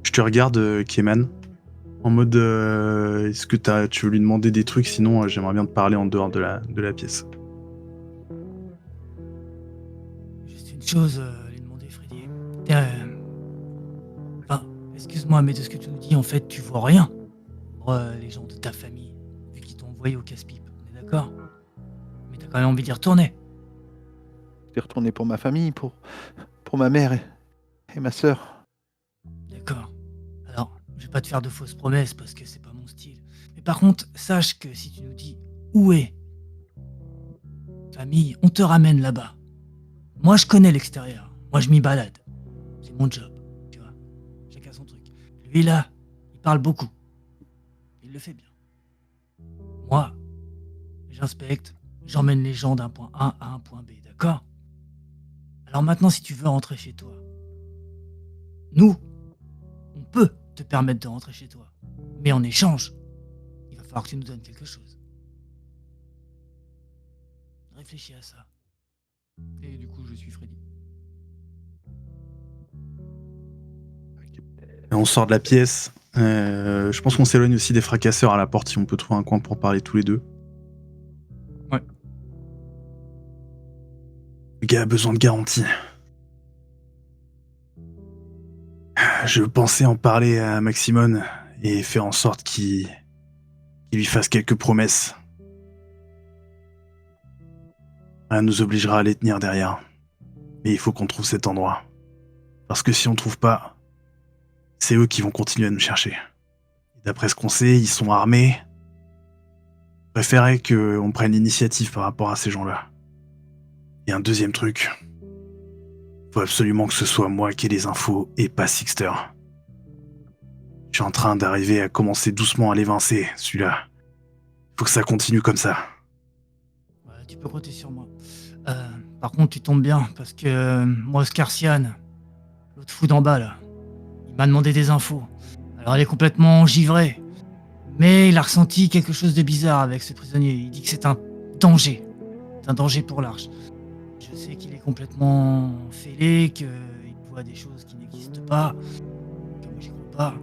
Speaker 3: Je te regarde, Keman, en mode est-ce que tu veux lui demander des trucs, sinon j'aimerais bien te parler en dehors de la pièce.
Speaker 1: Juste une chose, lui demander, Freddy. Enfin, excuse-moi, mais de ce que tu nous dis, en fait, tu vois rien. Pour les gens de ta famille, vu qu'ils t'ont envoyé au casse-pipe, on est d'accord? Mais t'as quand même envie d'y retourner.
Speaker 2: Je vais retourner pour ma famille, pour ma mère et ma sœur.
Speaker 1: D'accord. Alors, je vais pas te faire de fausses promesses parce que c'est pas mon style. Mais par contre, sache que si tu nous dis où est famille, on te ramène là-bas. Moi, je connais l'extérieur. Moi, je m'y balade. C'est mon job, tu vois. Chacun son truc. Lui, là, il parle beaucoup. Il le fait bien. Moi, j'inspecte, j'emmène les gens d'un point A à un point B, d'accord? Alors maintenant, si tu veux rentrer chez toi, nous, on peut te permettre de rentrer chez toi. Mais en échange, il va falloir que tu nous donnes quelque chose. Réfléchis à ça.
Speaker 4: Et du coup, je suis Freddy.
Speaker 3: Et on sort de la pièce. Je pense qu'on s'éloigne aussi des fracasseurs à la porte si on peut trouver un coin pour parler tous les deux.
Speaker 4: Ouais.
Speaker 3: Le gars a besoin de garantie. Je pensais en parler à Maximone et faire en sorte qu'il lui fasse quelques promesses. Elle nous obligera à les tenir derrière. Mais il faut qu'on trouve cet endroit. Parce que si on trouve pas, c'est eux qui vont continuer à nous chercher. Et d'après ce qu'on sait, ils sont armés. Je préférais qu'on prenne l'initiative par rapport à ces gens-là. Et un deuxième truc. Faut absolument que ce soit moi qui ai les infos et pas Sixter. Je suis en train d'arriver à commencer doucement à l'évincer, celui-là. Faut que ça continue comme ça.
Speaker 1: Ouais, tu peux compter sur moi. Par contre, tu tombes bien, parce que moi, Scarcian, l'autre fou d'en bas, là, il m'a demandé des infos. Alors, elle est complètement givrée. Mais il a ressenti quelque chose de bizarre avec ce prisonnier. Il dit que c'est un danger. C'est un danger pour l'Arche. Je sais qu'il est complètement fêlé, qu'il voit des choses qui n'existent pas, que moi j'y crois pas.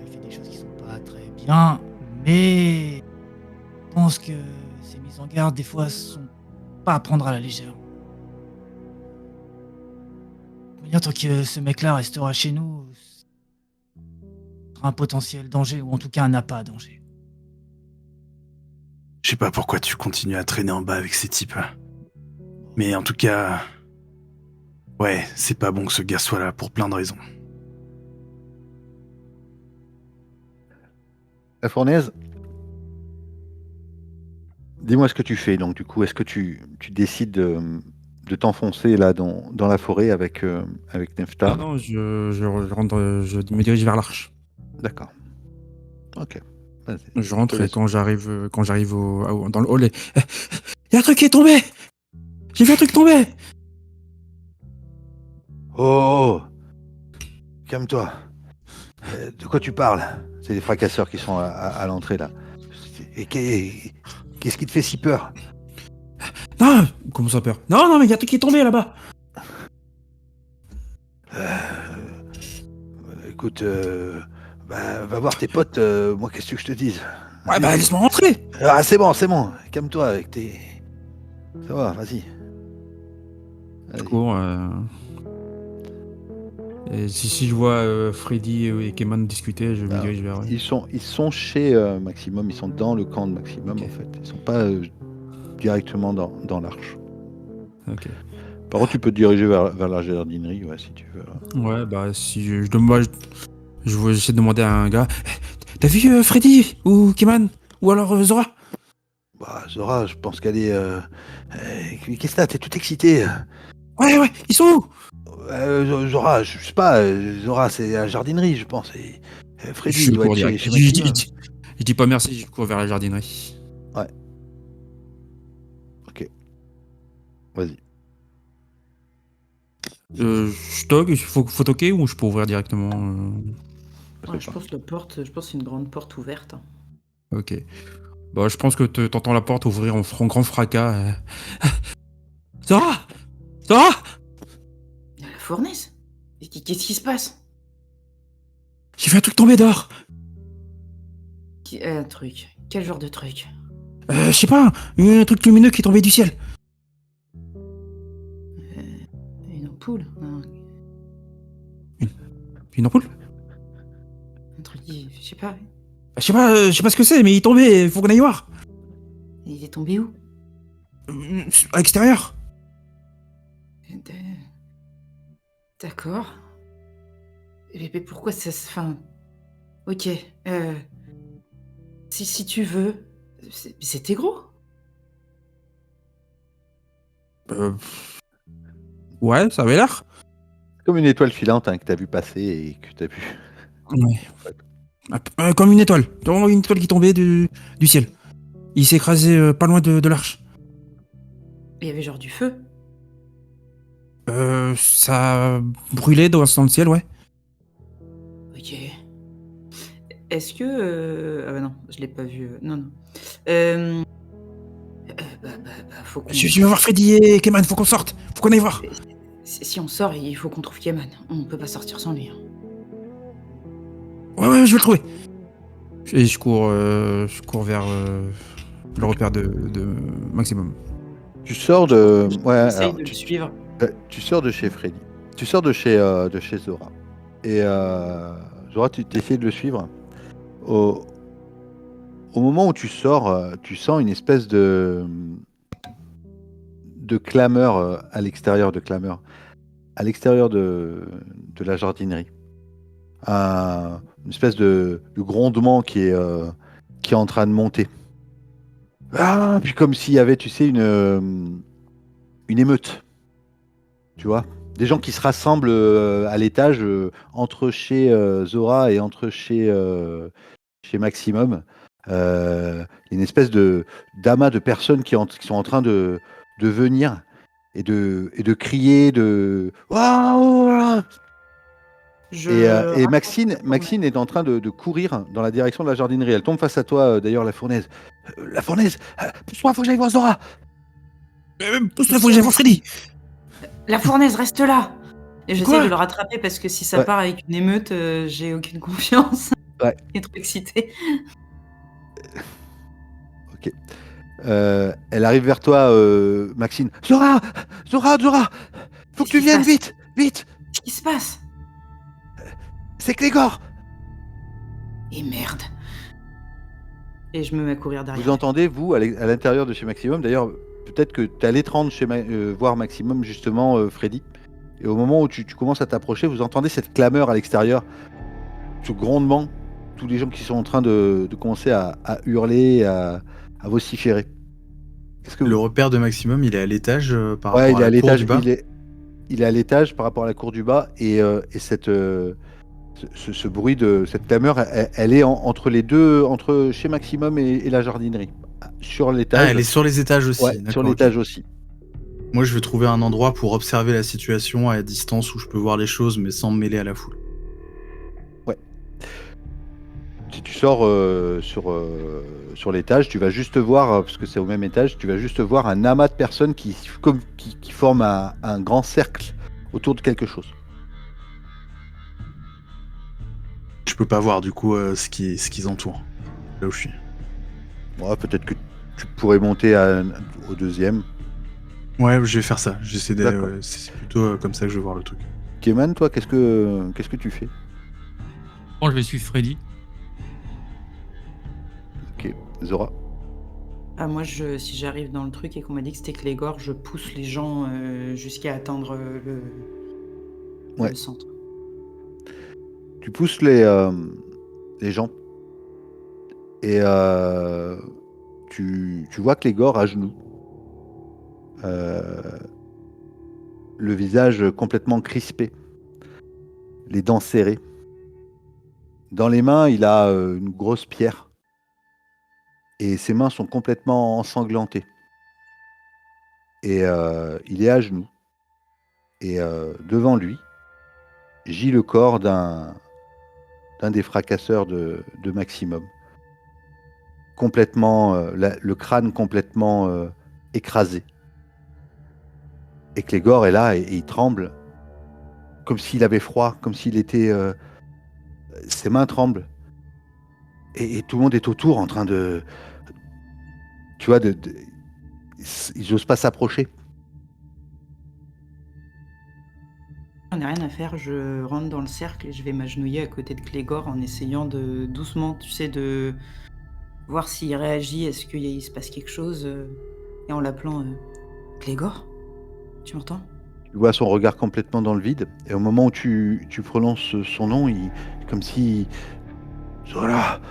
Speaker 1: Il fait des choses qui sont pas très bien, mais je pense que ces mises en garde, des fois, sont pas à prendre à la légère. De toute manière, tant que ce mec-là restera chez nous, ce sera un potentiel danger, ou en tout cas un appât à danger.
Speaker 3: Je sais pas pourquoi tu continues à traîner en bas avec ces types. Mais en tout cas... Ouais, c'est pas bon que ce gars soit là pour plein de raisons.
Speaker 2: La fournaise, dis-moi ce que tu fais. Donc, du coup, est-ce que tu décides de t'enfoncer là dans la forêt avec Nefta?
Speaker 5: Ah non, je rentre, je me dirige vers l'arche.
Speaker 2: D'accord. Ok. Vas-y.
Speaker 5: Je rentre
Speaker 2: te
Speaker 5: et
Speaker 2: laisse.
Speaker 5: quand j'arrive dans le hall, il y a un truc qui est tombé. J'ai vu un truc tomber.
Speaker 2: Oh, calme-toi. De quoi tu parles? C'est les fracasseurs qui sont à l'entrée là. Et qu'est-ce qui te fait si peur?
Speaker 5: Non, comment ça peur? Non, mais il y a un truc qui est tombé là-bas.
Speaker 2: Écoute, va voir tes potes. Moi, qu'est-ce que je te dise?
Speaker 5: Ouais, bah laisse-moi rentrer.
Speaker 2: Ah, c'est bon. Calme-toi avec tes. Ça va, vas-y.
Speaker 5: Je cours. Et si je vois Freddy et Keman discuter, je me dirige vers eux.
Speaker 2: Ils sont chez Maximum. Ils sont dans le camp de Maximum
Speaker 5: Ok.
Speaker 2: en fait. Ils sont pas directement dans l'arche.
Speaker 5: Ok.
Speaker 2: Par contre, tu peux te diriger vers la jardinerie, ouais, si tu veux.
Speaker 5: Ouais, bah si j'essaie de demander à un gars. T'as vu Freddy ou Keman ou alors Zora?
Speaker 2: Bah, Zora, je pense qu'elle est. Qu'est-ce que t'as? T'es tout excité.
Speaker 5: Ouais, ils sont où?
Speaker 2: Zora, je sais pas. Zora, c'est à la jardinerie, je pense. Et Freddy,
Speaker 5: Je
Speaker 2: il doit
Speaker 5: cours
Speaker 2: être
Speaker 5: direct.
Speaker 2: chez Maximum.
Speaker 5: Je dis pas merci, je cours vers la jardinerie.
Speaker 2: Vas-y.
Speaker 5: Je toque, faut toquer ou je peux ouvrir directement
Speaker 6: Ouais, je pense que c'est une grande porte ouverte. Hein.
Speaker 5: Ok. Bah, je pense que t'entends la porte ouvrir en grand fracas. Zora! Zora!
Speaker 6: Il y a la fournaise. Qu'est-ce qui se passe?
Speaker 5: J'ai vu un truc tomber dehors.
Speaker 6: Un truc. Quel genre de truc?
Speaker 5: Je sais pas, un truc lumineux qui est tombé du ciel.
Speaker 6: Une ampoule? Non,
Speaker 5: Une ampoule?
Speaker 6: un truc, je sais pas.
Speaker 5: Je sais pas ce que c'est, mais il est tombé, faut qu'on aille voir.
Speaker 6: Il est tombé où?
Speaker 5: À l'extérieur.
Speaker 6: D'accord. Mais pourquoi ça se... Enfin... Ok. Si tu veux... C'était gros.
Speaker 5: Ouais, ça avait l'air.
Speaker 2: Comme une étoile filante que t'as vu passer et que t'as vu.
Speaker 5: Ouais. Comme une étoile. Vraiment une étoile qui tombait du ciel. Il s'est écrasé pas loin de l'arche.
Speaker 6: Il y avait genre du feu.
Speaker 5: Ça brûlait dans le ciel, ouais.
Speaker 6: Ok. Est-ce que... Ah bah non, je l'ai pas vu. Non. Faut qu'on...
Speaker 5: Je vais voir Freddy et Keman, faut qu'on sorte. Faut qu'on aille voir.
Speaker 6: Si on sort, il faut qu'on trouve Keman. On peut pas sortir sans lui. Hein.
Speaker 5: Ouais, je vais le trouver. Et je cours vers le repère de Maximum.
Speaker 2: Tu sors de. Ouais,
Speaker 6: Essaye
Speaker 2: alors,
Speaker 6: de le suivre.
Speaker 2: tu sors de chez Freddy. Tu sors de chez Zora. Et Zora, tu essaies de le suivre. Au moment où tu sors, tu sens une espèce de clameur à l'extérieur à l'extérieur de la jardinerie. Une espèce de grondement qui est en train de monter. Ah, puis comme s'il y avait, tu sais, une émeute. Tu vois, des gens qui se rassemblent à l'étage entre chez Zora et entre chez Maximum. Il y a une espèce d'amas de personnes qui sont en train de venir et de crier de waouh. Et Maxine est en train de courir dans la direction de la jardinerie. Elle tombe face à toi, d'ailleurs, la fournaise. La fournaise, pousse-moi, faut que j'aille voir Zora.
Speaker 5: Pousse-le, faut que j'aille voir Freddy.
Speaker 6: La fournaise reste là. Et j'essaie
Speaker 5: Quoi
Speaker 6: de le rattraper parce que si ça
Speaker 2: Ouais.
Speaker 6: part avec une émeute, j'ai aucune confiance.
Speaker 2: Ouais.
Speaker 6: Il est trop excité.
Speaker 2: Ok. Elle arrive vers toi, Maxine. Zora, faut
Speaker 6: Qu'est-ce
Speaker 2: que tu
Speaker 6: qui se
Speaker 2: viennes
Speaker 6: passe
Speaker 2: vite.
Speaker 6: Qu'est-ce qui se passe?
Speaker 2: C'est Clégor.
Speaker 6: Et merde. Et je me mets à courir derrière.
Speaker 2: Vous entendez, vous, à l'intérieur de chez Maximum, d'ailleurs, peut-être que tu allais te rendre chez voir Maximum, justement, Freddy. Et au moment où tu commences à t'approcher, vous entendez cette clameur à l'extérieur, ce grondement, tous les gens qui sont en train de commencer à hurler, à vociférer. Qu'est-ce que
Speaker 3: Le
Speaker 2: vous...
Speaker 3: repère de Maximum, il est à l'étage par
Speaker 2: Ouais,
Speaker 3: rapport
Speaker 2: il est
Speaker 3: à
Speaker 2: à
Speaker 3: la cour
Speaker 2: l'étage,
Speaker 3: du bas.
Speaker 2: il est à l'étage par rapport à la cour du bas, et cette, ce bruit de cette clameur, elle est entre les deux, entre chez Maximum et la jardinerie. Sur
Speaker 3: Ah,
Speaker 2: l'étage.
Speaker 3: elle est sur les étages aussi.
Speaker 2: Ouais, sur
Speaker 3: D'accord, ok.
Speaker 2: l'étage aussi.
Speaker 3: Moi, je vais trouver un endroit pour observer la situation à distance où je peux voir les choses, mais sans me mêler à la foule.
Speaker 2: Si tu sors sur l'étage, tu vas juste voir, parce que c'est au même étage, tu vas juste voir un amas de personnes qui forment un grand cercle autour de quelque chose.
Speaker 3: Je peux pas voir du coup ce qu'ils entourent. Là où je suis.
Speaker 2: Ouais, peut-être que tu pourrais monter au deuxième.
Speaker 3: Ouais, je vais faire ça. J'essaie
Speaker 2: D'accord.
Speaker 3: c'est plutôt comme ça que je vais voir le truc.
Speaker 2: Keman, toi, qu'est-ce que tu fais?
Speaker 4: Bon, je vais suivre Freddy.
Speaker 2: Ok, Zora.
Speaker 6: Ah, moi, si j'arrive dans le truc et qu'on m'a dit que c'était Clégor, je pousse les gens jusqu'à atteindre
Speaker 2: Ouais.
Speaker 6: le centre.
Speaker 2: Tu pousses les gens et tu vois Clégor à genoux. Le visage complètement crispé, les dents serrées. Dans les mains, il a une grosse pierre et ses mains sont complètement ensanglantées. Et il est à genoux et devant lui gît le corps d'un des fracasseurs de Maximum. Complètement, le crâne complètement écrasé. Et Clégor est là et il tremble comme s'il avait froid, comme s'il était... ses mains tremblent. Et tout le monde est autour en train de... Tu vois, ils n'osent pas s'approcher.
Speaker 6: J'en ai rien à faire, je rentre dans le cercle et je vais m'agenouiller à côté de Clégor en essayant de doucement, tu sais, de voir s'il réagit, est-ce qu'il se passe quelque chose, et en l'appelant Clégor, tu m'entends?
Speaker 2: Tu vois son regard complètement dans le vide. Et au moment où tu prononces son nom, comme si... Voilà.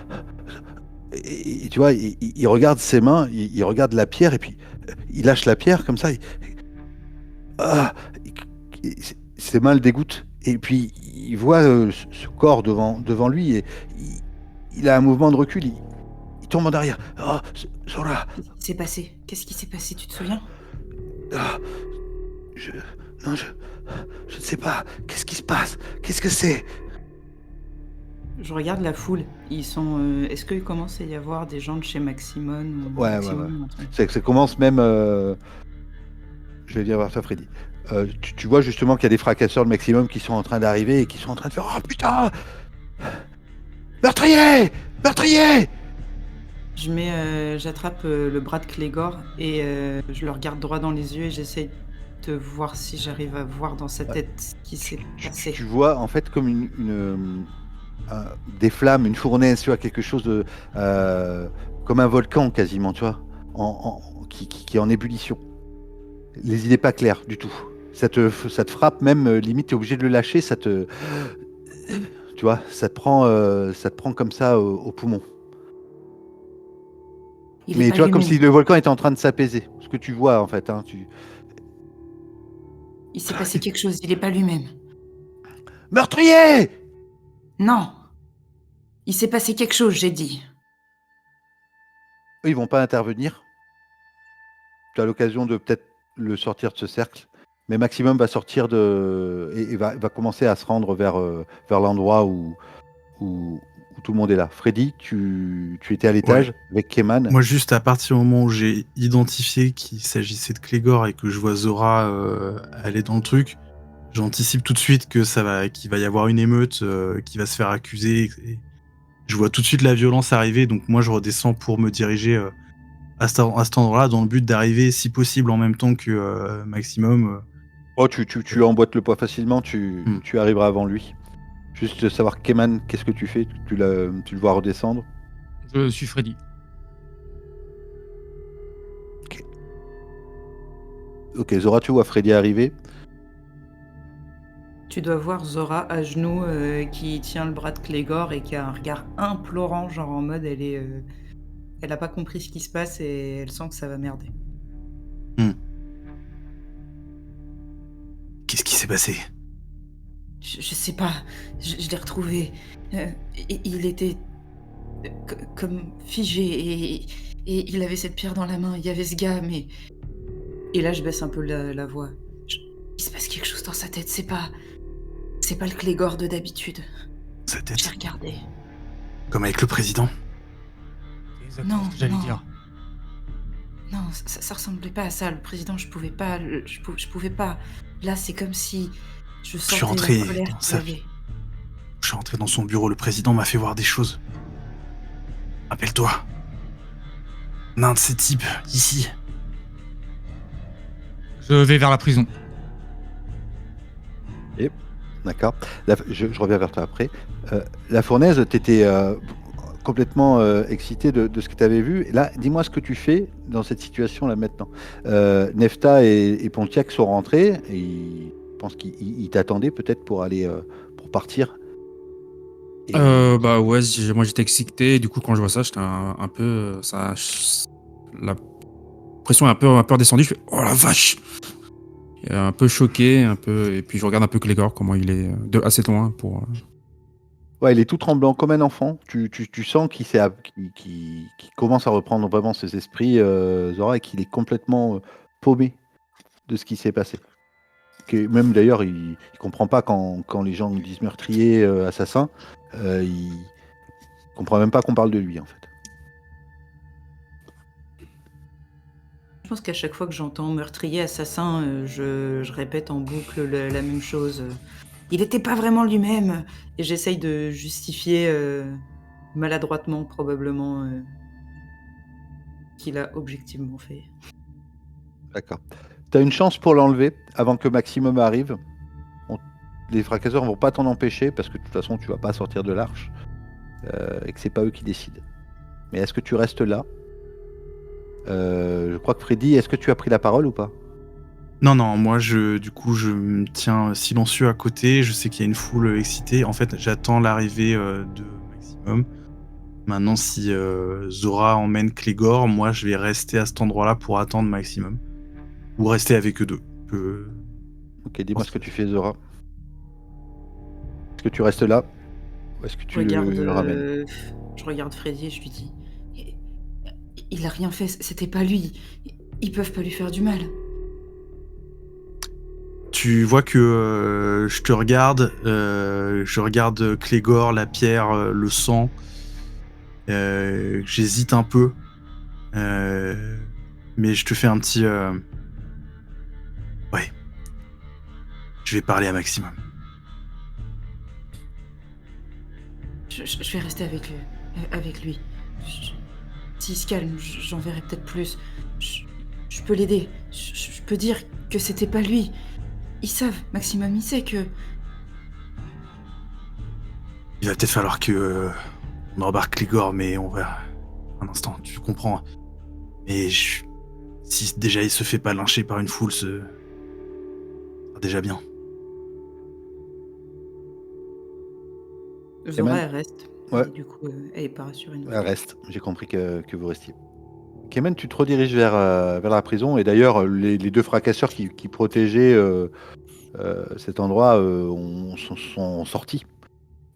Speaker 2: Et tu vois, il regarde ses mains, il regarde la pierre, et puis il lâche la pierre comme ça. Ses mains le dégoûtent. Et puis il voit ce corps devant lui, et il a un mouvement de recul. Il tombe en arrière. Ah, Zora.
Speaker 6: Qu'est-ce qui s'est passé? Qu'est-ce qui s'est passé, tu te souviens?
Speaker 2: Ah, non, je ne sais pas. Qu'est-ce qui se passe? Qu'est-ce que c'est?
Speaker 6: Je regarde la foule. Ils sont. Est-ce qu'il commence à y avoir des gens de chez Maximum ou
Speaker 2: Ouais.
Speaker 6: Maximum, un truc.
Speaker 2: Ça commence même. Je vais dire vers toi, Freddy. Tu vois justement qu'il y a des fracasseurs de Maximum qui sont en train d'arriver et qui sont en train de faire: Oh putain! Meurtrier! Meurtrier!
Speaker 6: J'attrape le bras de Clégor et je le regarde droit dans les yeux et j'essaie de voir si j'arrive à voir dans sa tête ce qui s'est passé.
Speaker 2: Tu vois en fait comme des flammes, une fournaise, tu vois, quelque chose de. Comme un volcan quasiment, tu vois, qui est en ébullition. Les idées pas claires du tout. Ça te frappe même, limite, t'es obligé de le lâcher, tu vois, ça te prend comme ça au poumon.
Speaker 6: Il est
Speaker 2: Mais
Speaker 6: pas
Speaker 2: tu vois, comme
Speaker 6: lui-même.
Speaker 2: si le volcan était en train de s'apaiser. Ce que tu vois en fait, hein,
Speaker 6: Il s'est passé quelque chose, il est pas lui-même.
Speaker 2: Meurtrier!
Speaker 6: Non! Il s'est passé quelque chose, j'ai dit.
Speaker 2: Eux, ils vont pas intervenir. Tu as l'occasion de peut-être le sortir de ce cercle. Mais Maximum va sortir et va commencer à se rendre vers l'endroit où où tout le monde est là. Freddy, tu étais à l'étage avec Keman.
Speaker 3: Moi, juste à partir du moment où j'ai identifié qu'il s'agissait de Clégor et que je vois Zora aller dans le truc, j'anticipe tout de suite qu'il va y avoir une émeute, qui va se faire accuser. Et je vois tout de suite la violence arriver, donc moi je redescends pour me diriger à cet endroit-là dans le but d'arriver, si possible, en même temps que Maximum.
Speaker 2: Oh, tu emboîtes le pas facilement, tu arriveras avant lui. Juste savoir, Keman, qu'est-ce que tu fais? Tu le vois redescendre?
Speaker 4: Je suis Freddy.
Speaker 2: Ok, Zora, tu vois Freddy arriver.
Speaker 6: Tu dois voir Zora à genoux qui tient le bras de Clégor et qui a un regard implorant, genre en mode elle a pas compris ce qui se passe et elle sent que ça va merder.
Speaker 3: Qu'est-ce qui s'est passé?
Speaker 6: Je sais pas, je l'ai retrouvé. Il était comme figé et il avait cette pierre dans la main. Il y avait ce gars, mais... Et là, je baisse un peu la voix. Il se passe quelque chose dans sa tête, c'est pas le Clégor de d'habitude.
Speaker 3: Sa tête?
Speaker 6: J'ai regardé.
Speaker 3: Comme avec le président?
Speaker 4: C'est exactement
Speaker 6: Non,
Speaker 4: ce que j'allais
Speaker 6: non.
Speaker 4: dire.
Speaker 6: Non, ça ressemblait pas à ça. Le président, je pouvais pas. Je pouvais pas. Là, c'est comme si je
Speaker 3: suis
Speaker 6: sentais
Speaker 3: rentré
Speaker 6: la colère
Speaker 3: dans
Speaker 6: qu'il
Speaker 3: sa
Speaker 6: avait.
Speaker 3: Je suis rentré dans son bureau, le président m'a fait voir des choses. Rappelle-toi. Un de ces types, ici.
Speaker 4: Je vais vers la prison.
Speaker 2: D'accord. Je reviens vers toi après. La fournaise, t'étais complètement excité de ce que tu avais vu. Là, dis-moi ce que tu fais dans cette situation-là maintenant. Nefta et Pontiac sont rentrés. Et je pense qu'ils t'attendaient peut-être pour aller pour partir. Et-
Speaker 5: Bah ouais, moi j'étais excité. Du coup, quand je vois ça, j'étais un peu. La pression est un peu redescendue. Je fais oh la vache! Un peu choqué, un peu. Et puis je regarde un peu Clégor, comment il est assez loin pour.
Speaker 2: Ouais, il est tout tremblant comme un enfant. Tu sens qu'il commence à reprendre vraiment ses esprits, Zora, et qu'il est complètement paumé de ce qui s'est passé. Même d'ailleurs, il comprend pas quand les gens disent meurtrier, assassin. Il comprend même pas qu'on parle de lui, en fait.
Speaker 6: Je pense qu'à chaque fois que j'entends meurtrier, assassin, je répète en boucle la même chose. Il n'était pas vraiment lui-même. Et j'essaye de justifier maladroitement, probablement, qu'il a objectivement fait.
Speaker 2: D'accord. Tu as une chance pour l'enlever avant que Maximum arrive. Les fracasseurs vont pas t'en empêcher parce que de toute façon, tu vas pas sortir de l'arche et que c'est pas eux qui décident. Mais est-ce que tu restes là? Je crois que Freddy, est-ce que tu as pris la parole ou pas?
Speaker 3: Non, moi, du coup, je me tiens silencieux à côté. Je sais qu'il y a une foule excitée. En fait, j'attends l'arrivée de Maximum. Maintenant, si Zora emmène Clégor, moi, je vais rester à cet endroit-là pour attendre Maximum. Ou rester avec eux deux.
Speaker 2: Ok, dis-moi ce que tu fais, Zora. Est-ce que tu restes là? Ou est-ce que tu le ramènes?
Speaker 6: Je regarde Freddy et je lui dis il a rien fait, c'était pas lui. Ils peuvent pas lui faire du mal.
Speaker 3: Tu vois que je te regarde, je regarde Clégor, la pierre, le sang. J'hésite un peu. Mais je te fais un petit... Ouais. Je vais parler à Maximum.
Speaker 6: Je vais rester avec lui. S'il se calme, j'en verrai peut-être plus. Je peux l'aider. Je peux dire que c'était pas lui. Ils savent, Maximum, il sait que...
Speaker 3: Il va peut-être falloir que on embarque Clégor, mais on va... Un instant, tu comprends. Mais si déjà il se fait pas lyncher par une foule, ce sera déjà bien.
Speaker 6: Zora, elle reste.
Speaker 2: Ouais.
Speaker 6: Et du coup, elle est pas rassurée.
Speaker 2: Elle reste. J'ai compris que vous restiez. Kemen, tu te rediriges vers la prison. Et d'ailleurs, les deux fracasseurs qui protégeaient cet endroit sont sortis.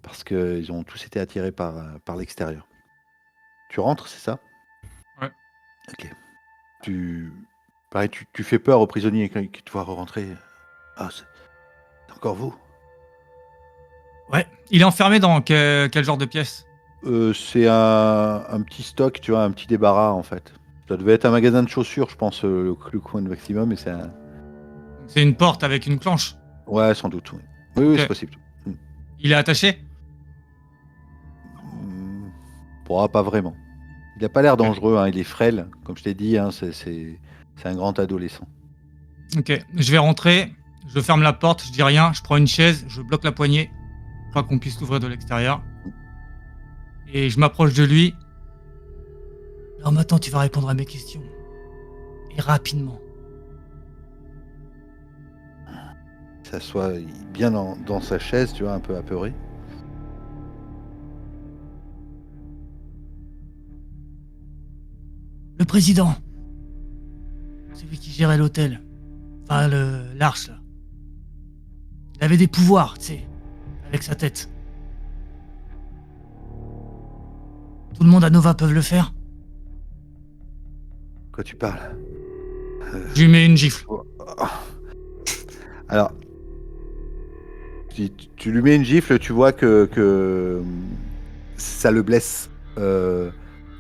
Speaker 2: Parce qu'ils ont tous été attirés par l'extérieur. Tu rentres, c'est ça?
Speaker 4: Ouais.
Speaker 2: Ok. Pareil, tu fais peur aux prisonniers qui te voient rentrer. Ah, c'est encore vous?
Speaker 4: Ouais. Il est enfermé dans quel genre de pièce?
Speaker 2: C'est un petit stock, tu vois, un petit débarras en fait. Ça devait être un magasin de chaussures, je pense, le coin de maximum, et c'est un...
Speaker 4: C'est une porte avec une planche.
Speaker 2: Ouais, sans doute, oui. Oui, oui,
Speaker 4: Ok.
Speaker 2: c'est possible.
Speaker 4: Il est attaché?
Speaker 2: Pas vraiment. Il a pas l'air
Speaker 4: Ok.
Speaker 2: dangereux, hein, il est frêle, comme je t'ai dit, hein, c'est un grand adolescent.
Speaker 4: Ok, je vais rentrer, je ferme la porte, je dis rien, je prends une chaise, je bloque la poignée, pour pas qu'on puisse l'ouvrir de l'extérieur. Et je m'approche de lui. Alors maintenant, tu vas répondre à mes questions. Et rapidement.
Speaker 2: Il s'assoit bien dans sa chaise, tu vois, un peu apeuré.
Speaker 1: Le président. Celui qui gérait l'hôtel. Enfin, l'arche, là. Il avait des pouvoirs, tu sais. Avec sa tête. Tout le monde à Nova peuvent le faire.
Speaker 2: Quoi tu parles?
Speaker 4: Je lui mets une gifle.
Speaker 2: Alors, si tu lui mets une gifle, tu vois que ça le blesse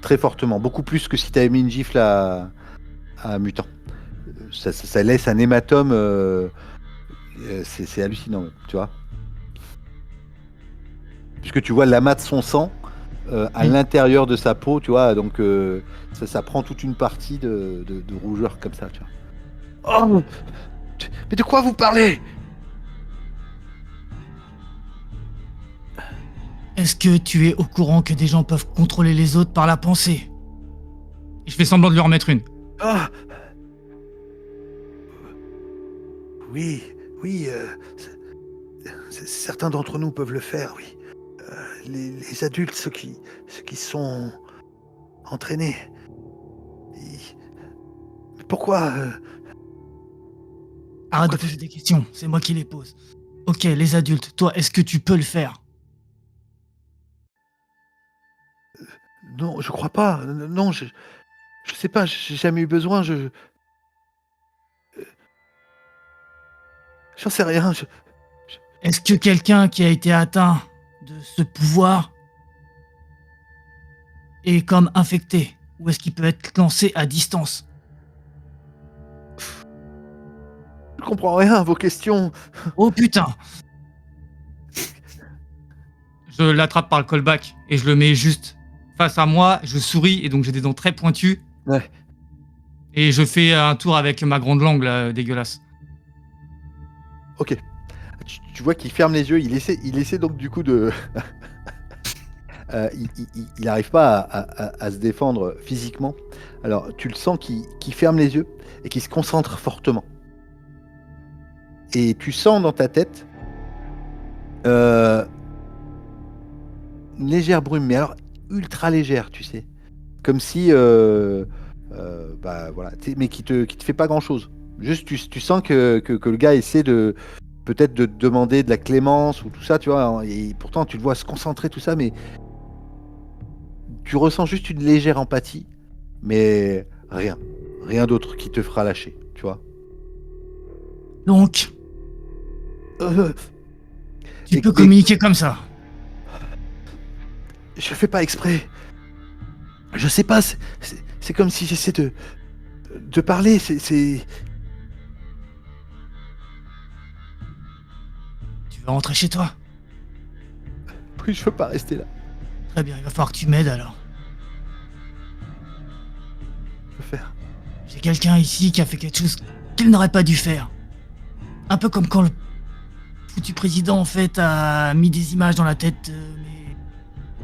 Speaker 2: très fortement, beaucoup plus que si tu avais mis une gifle à Mutant. Ça laisse un hématome, c'est hallucinant, tu vois. Puisque tu vois l'amas de son sang à
Speaker 4: Oui.
Speaker 2: l'intérieur de sa peau, tu vois, donc ça prend toute une partie de rougeur comme ça, tu vois. Oh, mais de quoi vous parlez?
Speaker 1: Est-ce que tu es au courant que des gens peuvent contrôler les autres par la pensée?
Speaker 4: Et je fais semblant de lui en mettre une.
Speaker 2: Ah, oui, oui, certains d'entre nous peuvent le faire, oui. Les adultes, ceux qui sont entraînés. Mais pourquoi
Speaker 1: Arrête de
Speaker 2: Pourquoi
Speaker 1: poser des questions, c'est moi qui les pose. Ok, les adultes, toi, est-ce que tu peux le faire?
Speaker 2: Non, je crois pas. Non, je sais pas, j'ai jamais eu besoin, j'en sais rien.
Speaker 1: Est-ce que quelqu'un qui a été atteint de ce pouvoir est comme infecté? Ou est-ce qu'il peut être lancé à distance?
Speaker 2: Je comprends rien à vos questions.
Speaker 1: Oh putain!
Speaker 4: Je l'attrape par le callback et je le mets juste face à moi. Je souris et donc j'ai des dents très pointues.
Speaker 2: Ouais.
Speaker 4: Et je fais un tour avec ma grande langue là, dégueulasse.
Speaker 2: Ok. Tu vois qu'il ferme les yeux, il essaie donc du coup de... il n'arrive pas à se défendre physiquement. Alors tu le sens qu'il ferme les yeux et qu'il se concentre fortement. Et tu sens dans ta tête une légère brume, mais alors ultra légère, tu sais. Comme si... bah voilà, mais qui te fait pas grand-chose. Juste tu sens que le gars essaie de... peut-être de te demander de la clémence ou tout ça, tu vois. Et pourtant tu le vois se concentrer, tout ça, mais... Tu ressens juste une légère empathie, mais rien d'autre qui te fera lâcher, tu vois.
Speaker 1: Donc,
Speaker 2: Euh,
Speaker 1: tu
Speaker 2: et-
Speaker 1: peux
Speaker 2: mais
Speaker 1: communiquer comme ça.
Speaker 2: je fais pas exprès. Je sais pas, c'est comme si j'essaie de parler, c'est...
Speaker 1: Tu veux rentrer chez toi?
Speaker 2: Oui, je veux pas rester là.
Speaker 1: Très bien, il va falloir que tu m'aides alors.
Speaker 2: Je veux faire.
Speaker 1: J'ai quelqu'un ici qui a fait quelque chose qu'il n'aurait pas dû faire. Un peu comme quand le foutu président en fait a mis des images dans la tête de mes...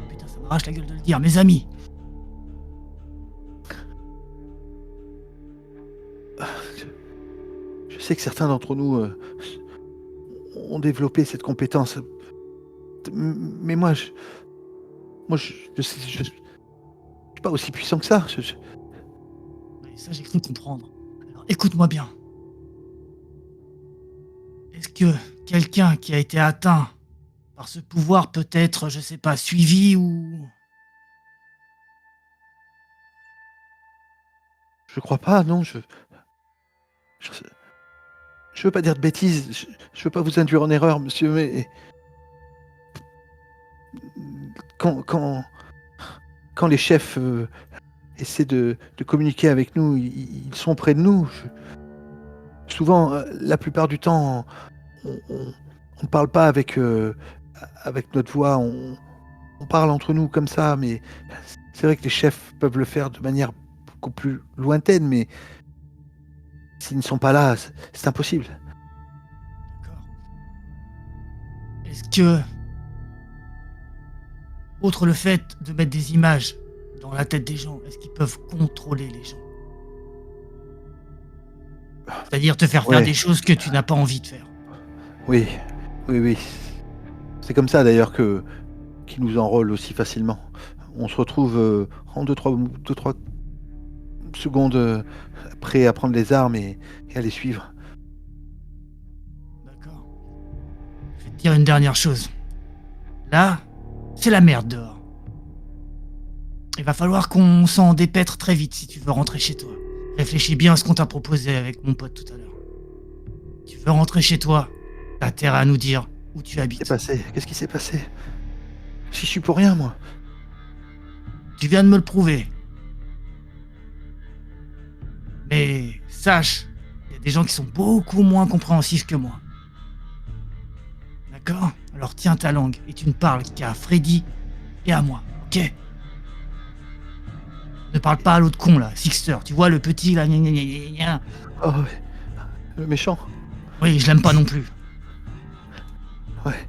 Speaker 1: Putain, ça m'arrache la gueule de le dire, mes amis.
Speaker 2: Je sais que certains d'entre nous ont développé cette compétence. Mais moi, je suis pas aussi puissant que ça.
Speaker 1: Et ça, j'ai cru comprendre. Alors écoute-moi bien. Est-ce que quelqu'un qui a été atteint par ce pouvoir peut être, je sais pas, suivi ou...
Speaker 2: Je crois pas, non, je, je veux pas dire de bêtises, je veux pas vous induire en erreur, monsieur, mais quand quand les chefs essaient de communiquer avec nous, ils sont près de nous. Souvent, la plupart du temps, on ne parle pas avec notre voix, on parle entre nous comme ça, mais c'est vrai que les chefs peuvent le faire de manière beaucoup plus lointaine, mais s'ils ne sont pas là, c'est impossible.
Speaker 1: D'accord. Est-ce que, outre le fait de mettre des images dans la tête des gens, est-ce qu'ils peuvent contrôler les gens? C'est-à-dire te faire faire
Speaker 2: Ouais.
Speaker 1: des choses que tu n'as pas envie de faire.
Speaker 2: Oui, oui. C'est comme ça d'ailleurs qu'ils nous enrôlent aussi facilement. On se retrouve en 2-3 secondes prêts à prendre les armes et à les suivre.
Speaker 1: D'accord. Je vais te dire une dernière chose. Là, c'est la merde dehors. Il va falloir qu'on s'en dépêtre très vite si tu veux rentrer chez toi. Réfléchis bien à ce qu'on t'a proposé avec mon pote tout à l'heure. Tu veux rentrer chez toi, t'as intérêt à nous dire où tu habites.
Speaker 2: Qu'est-ce qui s'est passé? J'y suis pour rien, moi.
Speaker 1: Tu viens de me le prouver. Mais sache, il y a des gens qui sont beaucoup moins compréhensifs que moi. D'accord? Alors tiens ta langue et tu ne parles qu'à Freddy et à moi, ok? Ne parle pas à l'autre con là, Sixter, tu vois le petit là, gna gna gna gna gna.
Speaker 2: Oh, ouais. Le méchant.
Speaker 1: Oui, je l'aime pas non plus.
Speaker 2: Ouais.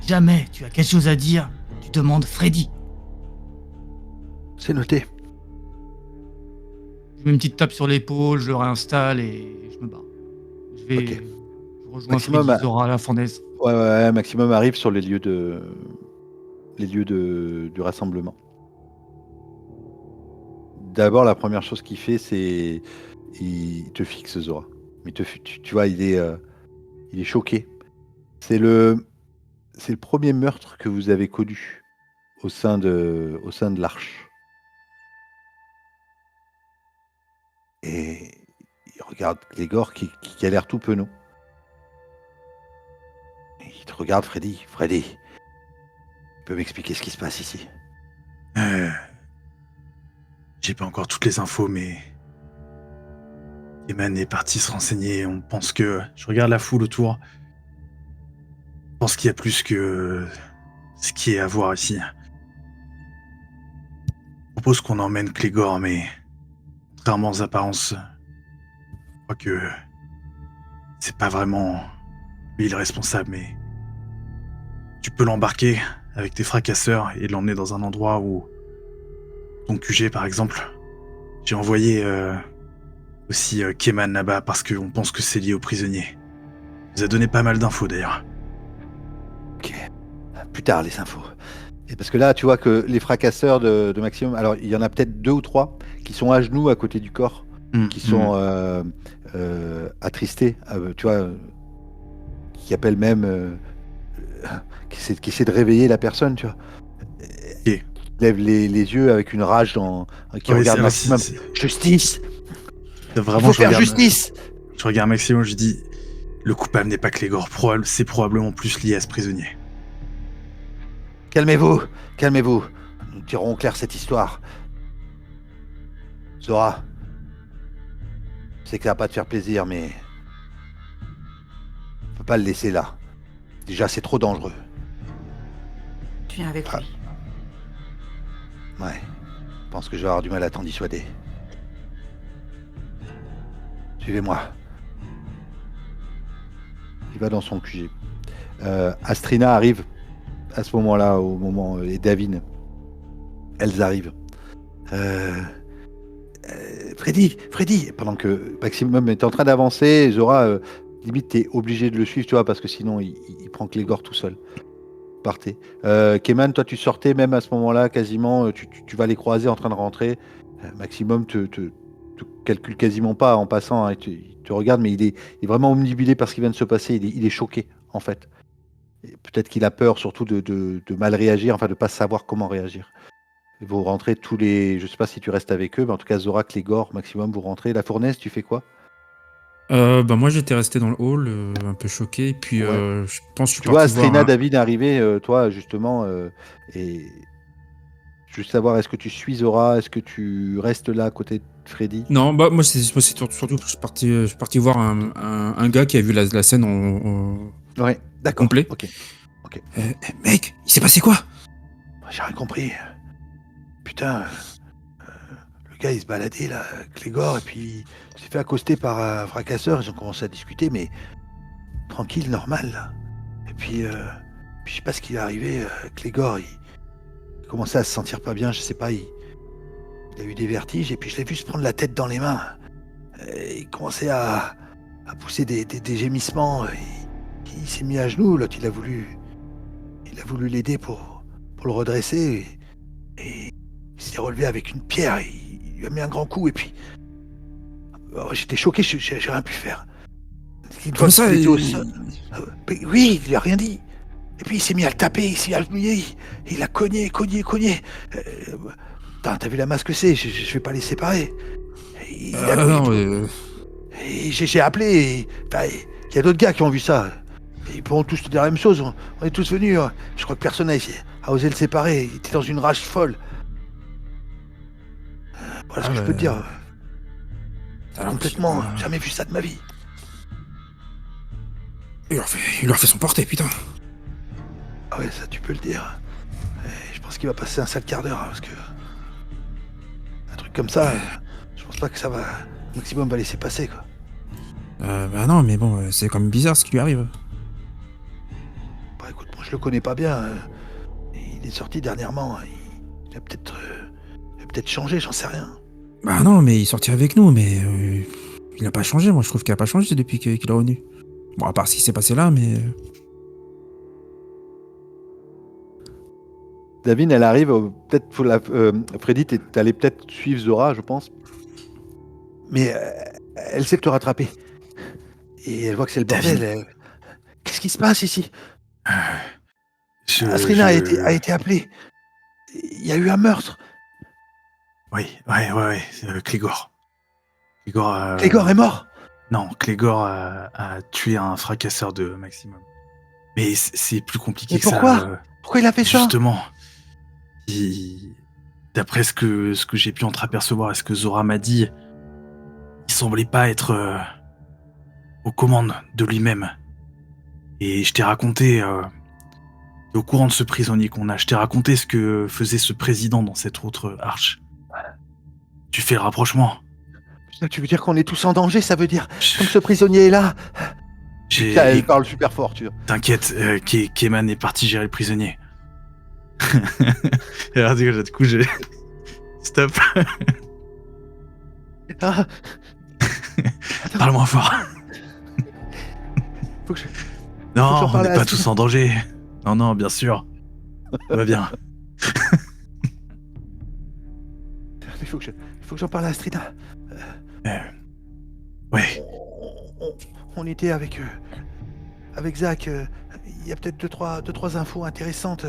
Speaker 1: Jamais tu as quelque chose à dire, tu demandes Freddy.
Speaker 2: C'est noté.
Speaker 4: Je mets une petite tape sur l'épaule, je le réinstalle et je me barre. Je vais.
Speaker 2: Ok.
Speaker 4: Je rejoins
Speaker 2: Maximum
Speaker 4: Freddy,
Speaker 2: à-
Speaker 4: Zora, la fournaise.
Speaker 2: Ouais, Maximum arrive sur les lieux du rassemblement. D'abord, la première chose qu'il fait, c'est il te fixe, Zora. Mais tu vois, il est choqué. C'est le premier meurtre que vous avez connu au sein de l'Arche. Et il regarde Grégor qui a l'air tout penaud. Et il te regarde, Freddy. Freddy, tu peux m'expliquer ce qui se passe ici?
Speaker 3: J'ai pas encore toutes les infos, mais Eman est parti se renseigner. On pense que... Je regarde la foule autour. Je pense qu'il y a plus que ce qui est à voir ici. Je propose qu'on emmène Clégor, mais contrairement aux apparences, je crois que c'est pas vraiment lui le responsable, mais tu peux l'embarquer avec tes fracasseurs et l'emmener dans un endroit où ton QG, par exemple. J'ai envoyé aussi Keman là-bas parce qu'on pense que c'est lié aux prisonniers. Il nous a donné pas mal d'infos d'ailleurs.
Speaker 2: Ok. Plus tard, les infos. Et parce que là, tu vois que les fracasseurs de Maximum, alors il y en a peut-être 2 ou 3 qui sont à genoux à côté du corps, qui sont attristés, tu vois, qui appellent même, qui essaient de réveiller la personne, tu vois.
Speaker 3: Ok.
Speaker 2: Lève les yeux avec une rage qui
Speaker 3: Ouais,
Speaker 2: regarde
Speaker 3: c'est-
Speaker 2: Maximum.
Speaker 3: c'est-
Speaker 2: Justice!
Speaker 3: c'est vraiment,
Speaker 2: Il faut
Speaker 3: je
Speaker 2: faire
Speaker 3: regarde-
Speaker 2: justice!
Speaker 3: Je regarde Maximum, je dis le coupable n'est pas Clégor, c'est probablement plus lié à ce prisonnier.
Speaker 2: Calmez-vous, calmez-vous. Nous tirerons au clair cette histoire. Zora, je sais que ça va pas te faire plaisir, mais on peut pas le laisser là. Déjà, c'est trop dangereux.
Speaker 6: Je viens avec lui.
Speaker 2: Ouais. Je pense que je vais avoir du mal à t'en dissuader. Suivez-moi. Il va dans son QG. Astrina arrive à ce moment-là, au moment, et Davine. Elles arrivent. Freddy, pendant que Maximum est en train d'avancer, Zora, limite, t'es obligé de le suivre, tu vois, parce que sinon, il prend Clégor tout seul. Partez. Keman, toi, tu sortais même à ce moment-là, quasiment, tu vas les croiser en train de rentrer. Maximum te calcule quasiment pas en passant, hein, il te regarde, mais il est vraiment omnibulé par ce qui vient de se passer, il est choqué, en fait. Et peut-être qu'il a peur surtout de mal réagir, enfin de pas savoir comment réagir. Vous rentrez tous les... Je sais pas si tu restes avec eux, mais en tout cas, Zora, Clégor, Maximum, vous rentrez. La fournaise, tu fais quoi?
Speaker 5: Moi, j'étais resté dans le hall, un peu choqué. Et puis,
Speaker 2: Ouais.
Speaker 5: je pense que je suis
Speaker 2: Tu vois
Speaker 5: parti voir
Speaker 2: Astrina, David arriver, toi, justement, et Juste savoir, est-ce que tu suis Zora? Est-ce que tu restes là à côté de Freddy?
Speaker 5: Non, bah moi c'est surtout que je suis parti voir un gars qui a vu la scène
Speaker 2: Ouais, d'accord.
Speaker 5: complet.
Speaker 2: Ok.
Speaker 5: Mec, il s'est passé quoi?
Speaker 2: J'ai rien compris. Putain, le gars il se baladait là, Clégor, et puis il s'est fait accoster par un fracasseur. Ils ont commencé à discuter, mais tranquille, normal là. Et puis je sais pas ce qui est arrivé. Clégor, il commençait à se sentir pas bien, je sais pas. Il a eu des vertiges, et puis je l'ai vu se prendre la tête dans les mains. Il commençait à pousser des gémissements. Il s'est mis à genoux. L'autre, il a voulu l'aider pour le redresser. Et il s'est relevé avec une pierre. Il lui a mis un grand coup, et puis j'étais choqué. J'ai rien pu faire.
Speaker 5: Comme ça,
Speaker 2: il était au sol. Mais oui, il lui a rien dit. Et puis il s'est mis à le taper, il s'est mis à le mouiller. Il a cogné. T'as vu la masse que c'est, je vais pas les séparer. Il a cogné
Speaker 5: non,
Speaker 2: tout. Et j'ai appelé. Il y a d'autres gars qui ont vu ça. Et ils pourront tous te dire la même chose. On est tous venus. Je crois que personne n'a osé le séparer. Il était dans une rage folle. Voilà ce que je peux te dire. Complètement. Jamais vu ça de ma vie.
Speaker 5: Il leur fait son porté, putain.
Speaker 2: Ah ouais, ça tu peux le dire. Et je pense qu'il va passer un sale quart d'heure, parce que un truc comme ça, je pense pas que ça va. Maximum va laisser passer, quoi.
Speaker 5: Bah non, mais bon, c'est quand même bizarre ce qui lui arrive.
Speaker 2: Bah écoute, moi je le connais pas bien. Il est sorti dernièrement. Il a peut-être changé, j'en sais rien.
Speaker 5: Bah non, mais il est sorti avec nous, mais il a pas changé. Moi, je trouve qu'il a pas changé depuis qu'il est revenu. Bon, à part ce qui s'est passé là, mais...
Speaker 2: David, elle arrive, peut-être Freddy, t'allais peut-être suivre Zora, je pense. Mais elle sait te rattraper. Et elle voit que c'est le bordel. Qu'est-ce qui se passe ici? Asrina a été appelée. Il y a eu un meurtre.
Speaker 3: Ouais. Clégor.
Speaker 2: Clégor est mort.
Speaker 3: Non, Clégor a tué un fracasseur de Maximum. Mais c'est plus compliqué
Speaker 2: Mais
Speaker 3: que
Speaker 2: pourquoi
Speaker 3: ça.
Speaker 2: Pourquoi il a fait ça?
Speaker 3: Justement, d'après ce que j'ai pu entreapercevoir et ce que Zora m'a dit, il semblait pas être aux commandes de lui-même. Et je t'ai raconté, t'es au courant de ce prisonnier qu'on a, je t'ai raconté ce que faisait ce président dans cette autre arche. Tu fais le rapprochement.
Speaker 2: Tu veux dire qu'on est tous en danger? Ça veut dire, comme ce prisonnier est là. Elle parle super fort, tu vois.
Speaker 3: T'inquiète, Keman est parti gérer le prisonnier. Et alors, du coup, j'ai... Stop.
Speaker 2: Ah.
Speaker 3: Parle-moi fort.
Speaker 2: Faut que je...
Speaker 3: Non,
Speaker 2: j'en
Speaker 3: on
Speaker 2: parle
Speaker 3: n'est
Speaker 2: à
Speaker 3: pas
Speaker 2: Astrid.
Speaker 3: tous en danger. Non, bien sûr. Ça va bien.
Speaker 2: Il faut que j'en parle à Astrida.
Speaker 3: Ouais.
Speaker 2: On était avec Zach. Il y a peut-être deux, trois infos intéressantes.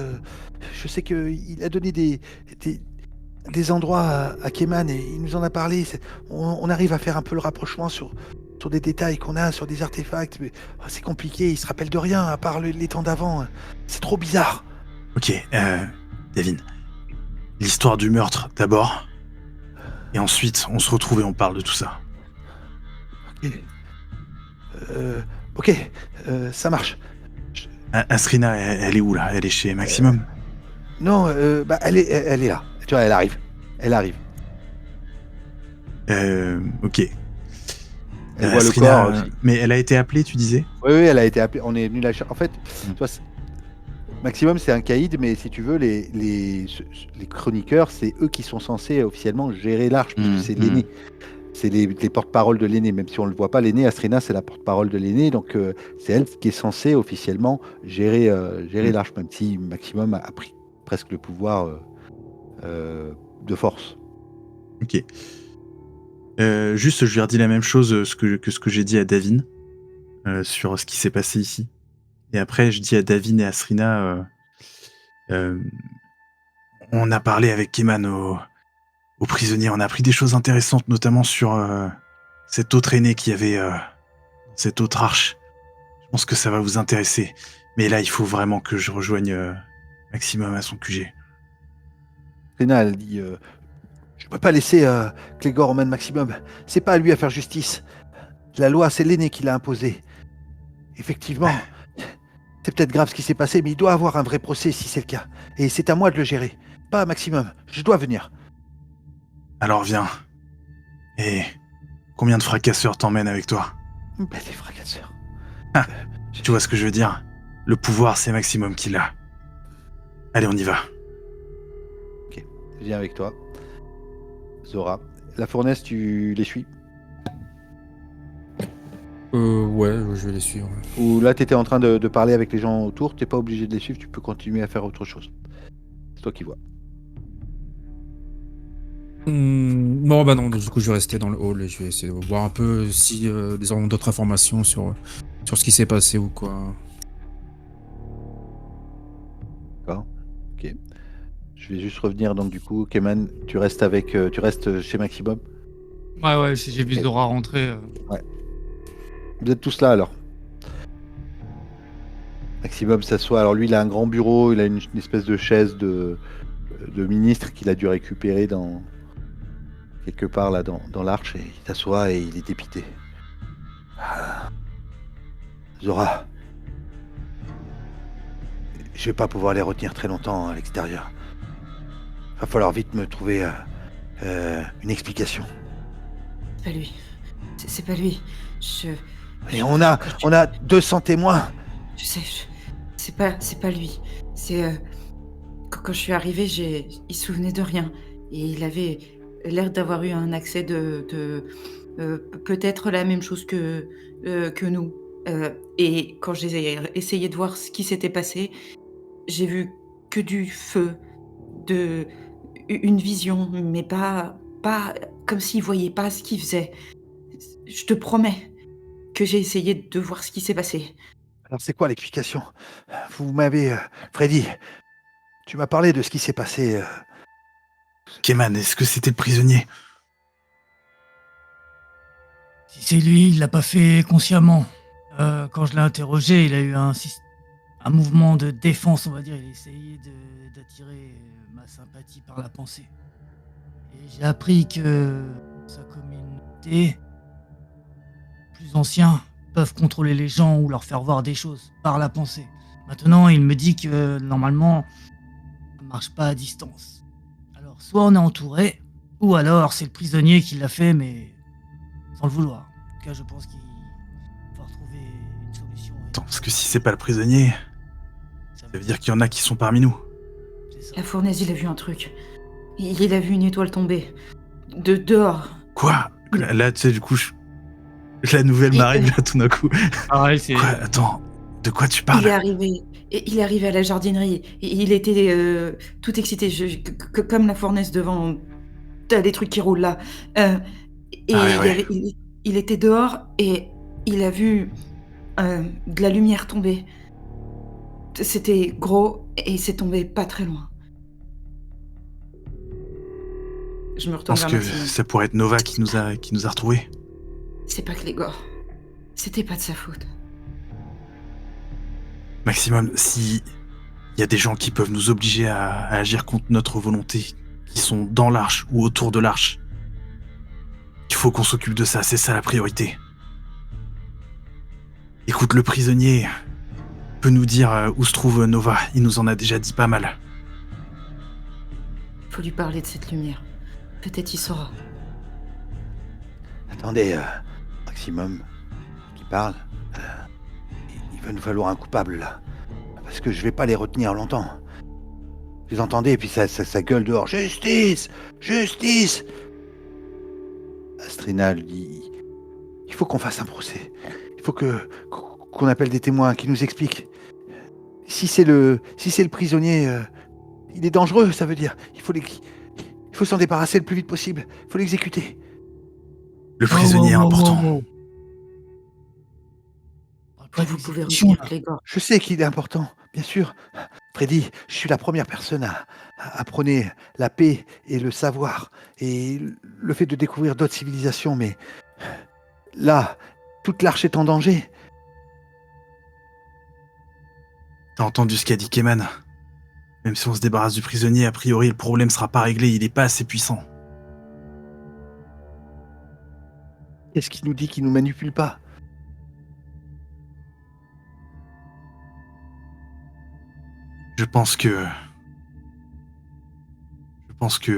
Speaker 2: Je sais qu'il a donné des endroits à Keman et il nous en a parlé. On arrive à faire un peu le rapprochement sur des détails qu'on a, sur des artefacts. Mais c'est compliqué, il se rappelle de rien à part les temps d'avant. C'est trop bizarre.
Speaker 3: Ok, Devin. L'histoire du meurtre, d'abord. Et ensuite, on se retrouve et on parle de tout ça.
Speaker 2: Ok, ça marche.
Speaker 3: Asrina, elle est où, là? Elle est chez Maximum?
Speaker 2: Non, elle est là. Tu vois, elle arrive.
Speaker 3: Ok.
Speaker 2: Elle voit le
Speaker 3: Asrina,
Speaker 2: corps aussi.
Speaker 3: mais elle a été appelée, tu disais?
Speaker 2: Oui, elle a été appelée. On est venu la chercher. En fait, tu vois, Maximum, c'est un caïd, mais si tu veux, les chroniqueurs, c'est eux qui sont censés officiellement gérer l'arche, parce que c'est l'aîné. C'est les porte-parole de l'aîné, même si on ne le voit pas. L'aîné, Astrina, c'est la porte-parole de l'aîné, donc c'est elle qui est censée officiellement gérer l'arche, même si Maximum a pris presque le pouvoir de force.
Speaker 3: Ok. Juste, je lui ai redit la même chose que ce que j'ai dit à Davin sur ce qui s'est passé ici. Et après, je dis à Davin et à Asrina, on a parlé avec Keman aux prisonniers, on a appris des choses intéressantes, notamment sur cet autre aîné qui avait cette autre arche. Je pense que ça va vous intéresser. Mais là, il faut vraiment que je rejoigne Maximum à son QG.
Speaker 2: Rena, elle dit je peux pas laisser Clégor emmène Maximum. C'est pas à lui à faire justice. La loi, c'est l'aîné qui l'a imposée. Effectivement, c'est peut-être grave ce qui s'est passé, mais il doit avoir un vrai procès si c'est le cas. Et c'est à moi de le gérer, pas à Maximum. Je dois venir.
Speaker 3: Alors viens. Et combien de fracasseurs t'emmènent avec toi?
Speaker 2: Ben, les fracasseurs.
Speaker 3: Tu vois ce que je veux dire? Le pouvoir, c'est Maximum qui l'a. Allez, on y va.
Speaker 2: Je viens avec toi. Zora. La fournaise, tu les suis?
Speaker 5: Ouais, je vais les suivre.
Speaker 2: Ou là, t'étais en train de parler avec les gens autour, t'es pas obligé de les suivre, tu peux continuer à faire autre chose. C'est toi qui vois.
Speaker 5: Non, bah non, du coup, je vais rester dans le hall et je vais essayer de voir un peu si ils ont d'autres informations sur ce qui s'est passé ou quoi.
Speaker 2: D'accord. Ok. Je vais juste revenir, donc du coup, Keman, tu restes chez Maximum.
Speaker 4: Ouais, j'ai vu
Speaker 2: Ok.
Speaker 4: Zora rentrer.
Speaker 2: Vous êtes tous là alors. Maximum s'assoit. Alors lui, il a un grand bureau, il a une espèce de chaise de ministre qu'il a dû récupérer dans quelque part là dans l'arche, et il s'assoit et il est dépité. Ah. Zora, je vais pas pouvoir les retenir très longtemps à l'extérieur. Va falloir vite me trouver une explication.
Speaker 6: C'est pas lui. C'est pas lui.
Speaker 2: Et on a 200 témoins.
Speaker 6: Je sais, c'est pas lui. C'est quand je suis arrivée, il se souvenait de rien et il avait l'air d'avoir eu un accès peut-être la même chose que nous. Et quand j'ai essayé de voir ce qui s'était passé, j'ai vu que du feu, une vision, mais pas comme s'il voyait pas ce qu'il faisait. Je te promets que j'ai essayé de voir ce qui s'est passé.
Speaker 2: Alors c'est quoi l'explication? Vous m'avez... Freddy, tu m'as parlé de ce qui s'est passé.
Speaker 3: Keman, est-ce que c'était le prisonnier?
Speaker 1: Si c'est lui, il l'a pas fait consciemment. Quand je l'ai interrogé, il a eu un mouvement de défense, on va dire. Il a essayé d'attirer ma sympathie par la pensée. Et j'ai appris que sa communauté, plus anciens, peuvent contrôler les gens ou leur faire voir des choses par la pensée. Maintenant, il me dit que normalement, ça marche pas à distance. Alors, soit on est entouré, ou alors c'est le prisonnier qui l'a fait, mais sans le vouloir. En tout cas, je pense qu'il va retrouver une solution.
Speaker 3: Attends, parce que si c'est pas le prisonnier, ça veut dire qu'il y en a qui sont parmi nous.
Speaker 1: C'est ça.
Speaker 6: La fournaise, il a vu un truc. Il a vu une étoile tomber. Dehors.
Speaker 3: Quoi? Là, tu sais, du coup, la nouvelle m'arrive là tout d'un coup.
Speaker 4: Pareil, c'est.
Speaker 3: Quoi? Attends, de quoi tu
Speaker 6: Il
Speaker 3: parles?
Speaker 6: est arrivé à la jardinerie. Il était tout excité, comme la fournaise devant. T'as des trucs qui roulent là. Et
Speaker 3: Ah ouais.
Speaker 6: il était dehors et il a vu de la lumière tomber. C'était gros et c'est tombé pas très loin. Je me
Speaker 3: Je
Speaker 6: retourne
Speaker 3: pense
Speaker 6: vers
Speaker 3: que
Speaker 6: Maxime.
Speaker 3: ça pourrait être Nova qui nous a retrouvés.
Speaker 6: C'est pas Clégor. C'était pas de sa faute.
Speaker 3: Maximum, si il y a des gens qui peuvent nous obliger à agir contre notre volonté, qui sont dans l'arche ou autour de l'arche, il faut qu'on s'occupe de ça, c'est ça la priorité. Écoute, le prisonnier peut nous dire où se trouve Nova, il nous en a déjà dit pas mal.
Speaker 6: Faut lui parler de cette lumière. Peut-être il saura.
Speaker 2: Attendez, Maximum, qui parle. Il va nous falloir un coupable là. Parce que je vais pas les retenir longtemps. Vous entendez, et puis ça gueule dehors. Justice! Justice! Astrina lui dit, il faut qu'on fasse un procès. Il faut qu'on appelle des témoins qui nous expliquent. Si c'est le prisonnier, il est dangereux, ça veut dire. Il faut s'en débarrasser le plus vite possible. Il faut l'exécuter.
Speaker 3: Le prisonnier est important.
Speaker 1: On parle pas
Speaker 6: Vous pouvez
Speaker 1: d'exécution,
Speaker 6: retenir
Speaker 1: là.
Speaker 6: Clégor.
Speaker 2: Je sais qu'il est important, bien sûr. Freddy, je suis la première personne à prôner la paix et le savoir, et le fait de découvrir d'autres civilisations, mais là, toute l'arche est en danger.
Speaker 3: T'as entendu ce qu'a dit Keman? Même si on se débarrasse du prisonnier, a priori, le problème sera pas réglé, il est pas assez puissant.
Speaker 2: Qu'est-ce qui nous dit qu'il nous manipule pas?
Speaker 3: Je pense que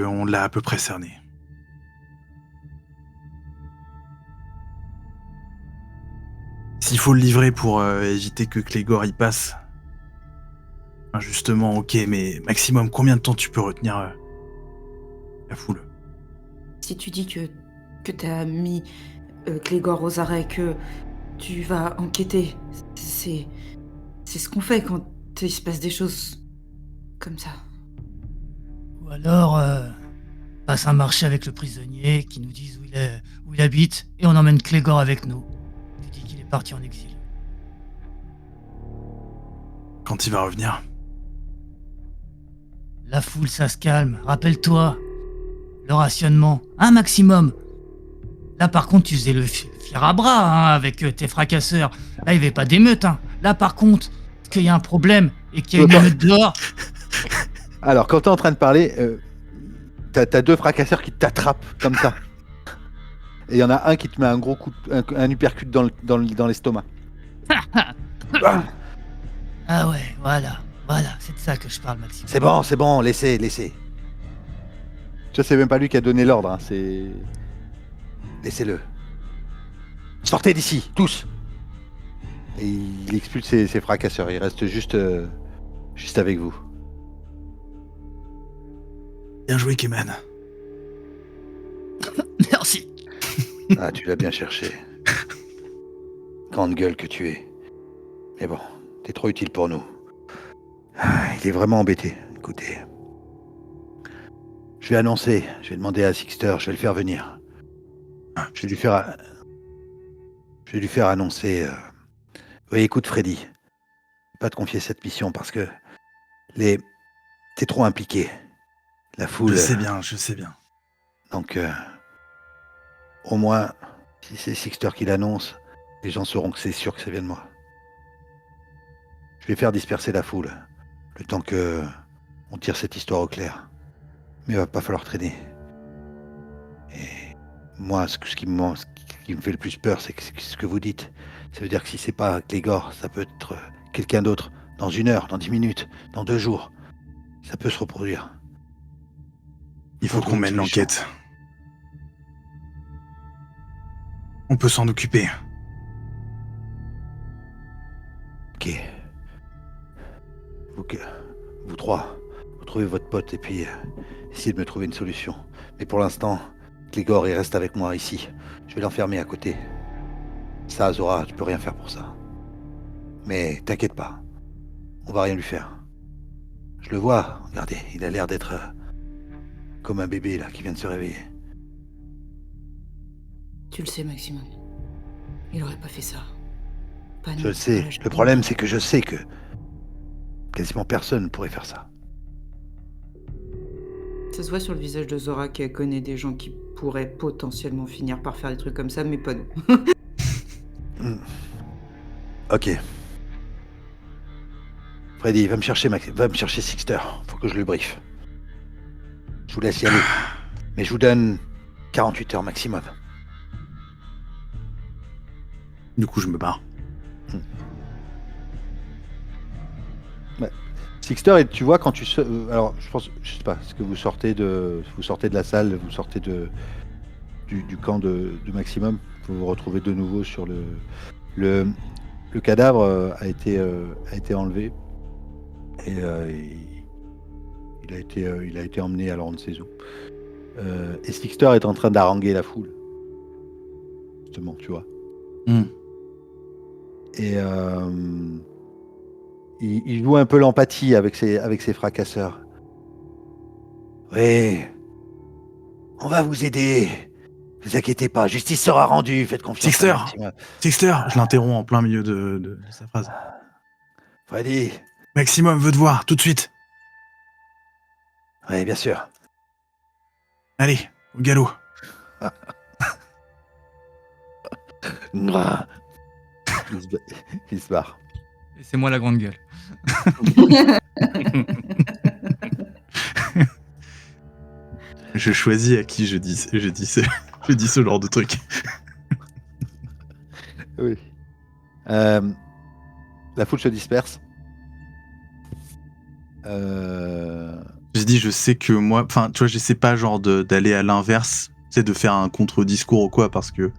Speaker 3: on l'a à peu près cerné. S'il faut le livrer pour éviter que Clégor y passe, justement, ok, mais maximum, combien de temps tu peux retenir la foule?
Speaker 6: Si tu dis que t'as mis Clégor aux arrêts, que tu vas enquêter, c'est ce qu'on fait quand il se passe des choses comme ça.
Speaker 1: Ou alors, passe un marché avec le prisonnier, qui nous dise où il habite, et on emmène Clégor avec nous. Tu dis qu'il est parti en exil.
Speaker 3: Quand il va revenir?
Speaker 1: La foule, ça se calme. Rappelle-toi. Le rationnement. Un maximum. Là, par contre, tu faisais le fier à bras avec tes fracasseurs. Là, il n'y avait pas d'émeute. Là, par contre, parce qu'il y a un problème et qu'il y a une émeute dehors.
Speaker 2: Alors, quand t'es en train de parler, t'as 2 fracasseurs qui t'attrapent comme ça. Et il y en a un qui te met un gros coup, un uppercut dans l'estomac. Ah,
Speaker 1: Ah ouais, voilà, c'est de ça que je parle, Maxime.
Speaker 2: c'est bon, laissez. Ça, c'est même pas lui qui a donné l'ordre, hein, c'est... Laissez-le. Sortez d'ici, tous. Et il expulse ses fracasseurs, il reste juste avec vous.
Speaker 3: Bien joué, Keman.
Speaker 1: Merci.
Speaker 2: Ah, tu l'as bien cherché. Grande gueule que tu es. Mais bon, t'es trop utile pour nous. Ah, il est vraiment embêté. Écoutez. Je vais demander à Sixter, je vais le faire venir. Je vais lui faire annoncer... Oui, écoute Freddy, je vais pas te confier cette mission parce que t'es trop impliqué. La foule...
Speaker 3: Je sais bien.
Speaker 2: Donc, au moins, si c'est Sixter qui l'annonce, les gens sauront que c'est sûr que ça vient de moi. Je vais faire disperser la foule, le temps que on tire cette histoire au clair. Mais il va pas falloir traîner. Et moi, ce qui me fait le plus peur, c'est ce que vous dites. Ça veut dire que si c'est pas Clégor, ça peut être quelqu'un d'autre. Dans 1 heure, dans 10 minutes, dans 2 jours. Ça peut se reproduire.
Speaker 3: Il faut qu'on mène l'enquête. On peut s'en occuper.
Speaker 2: Ok. Vous 3, vous trouvez votre pote et puis essayez de me trouver une solution. Mais pour l'instant, Clégor, il reste avec moi ici. Je vais l'enfermer à côté. Ça, Zora, tu peux rien faire pour ça. Mais t'inquiète pas. On va rien lui faire. Je le vois, regardez, il a l'air d'être comme un bébé là qui vient de se réveiller.
Speaker 6: Tu le sais, Maximum. Il aurait pas fait ça. Pas
Speaker 2: Je
Speaker 6: nous,
Speaker 2: le sais.
Speaker 6: pas la
Speaker 2: Le problème, c'est que je sais que quasiment personne ne pourrait faire ça.
Speaker 6: Ça se voit sur le visage de Zora qu'elle connaît des gens qui pourraient potentiellement finir par faire des trucs comme ça, mais pas nous.
Speaker 2: Ok. Freddy, va me chercher Sixter. Faut que je le briefe. Je vous laisse y aller. Mais je vous donne 48 heures maximum.
Speaker 3: Du coup, je me barre.
Speaker 2: Sixter, et tu vois quand tu... alors, je sais pas, est-ce que vous sortez de la salle, vous sortez du camp de Maximum, vous vous retrouvez de nouveau sur le cadavre a été enlevé et il a été emmené à on ne sait où. Et Sixter est en train d'haranguer la foule, justement, tu vois. Et il joue un peu l'empathie avec ses fracasseurs. Oui, on va vous aider. Vous inquiétez pas, justice sera rendue. Faites confiance.
Speaker 3: Sixter, je l'interromps en plein milieu de sa phrase.
Speaker 2: Freddy.
Speaker 3: Maximum veut te voir, tout de suite.
Speaker 2: Oui, bien sûr.
Speaker 3: Allez, au galop.
Speaker 2: Il se barre.
Speaker 4: Et c'est moi la grande gueule.
Speaker 3: Je choisis à qui je dis je dis ce genre de truc.
Speaker 2: Oui. La foule se disperse.
Speaker 3: Je dis, je sais que moi, enfin, tu vois, j'essaie pas genre d'aller à l'inverse, tu sais, de faire un contre-discours ou quoi, parce que,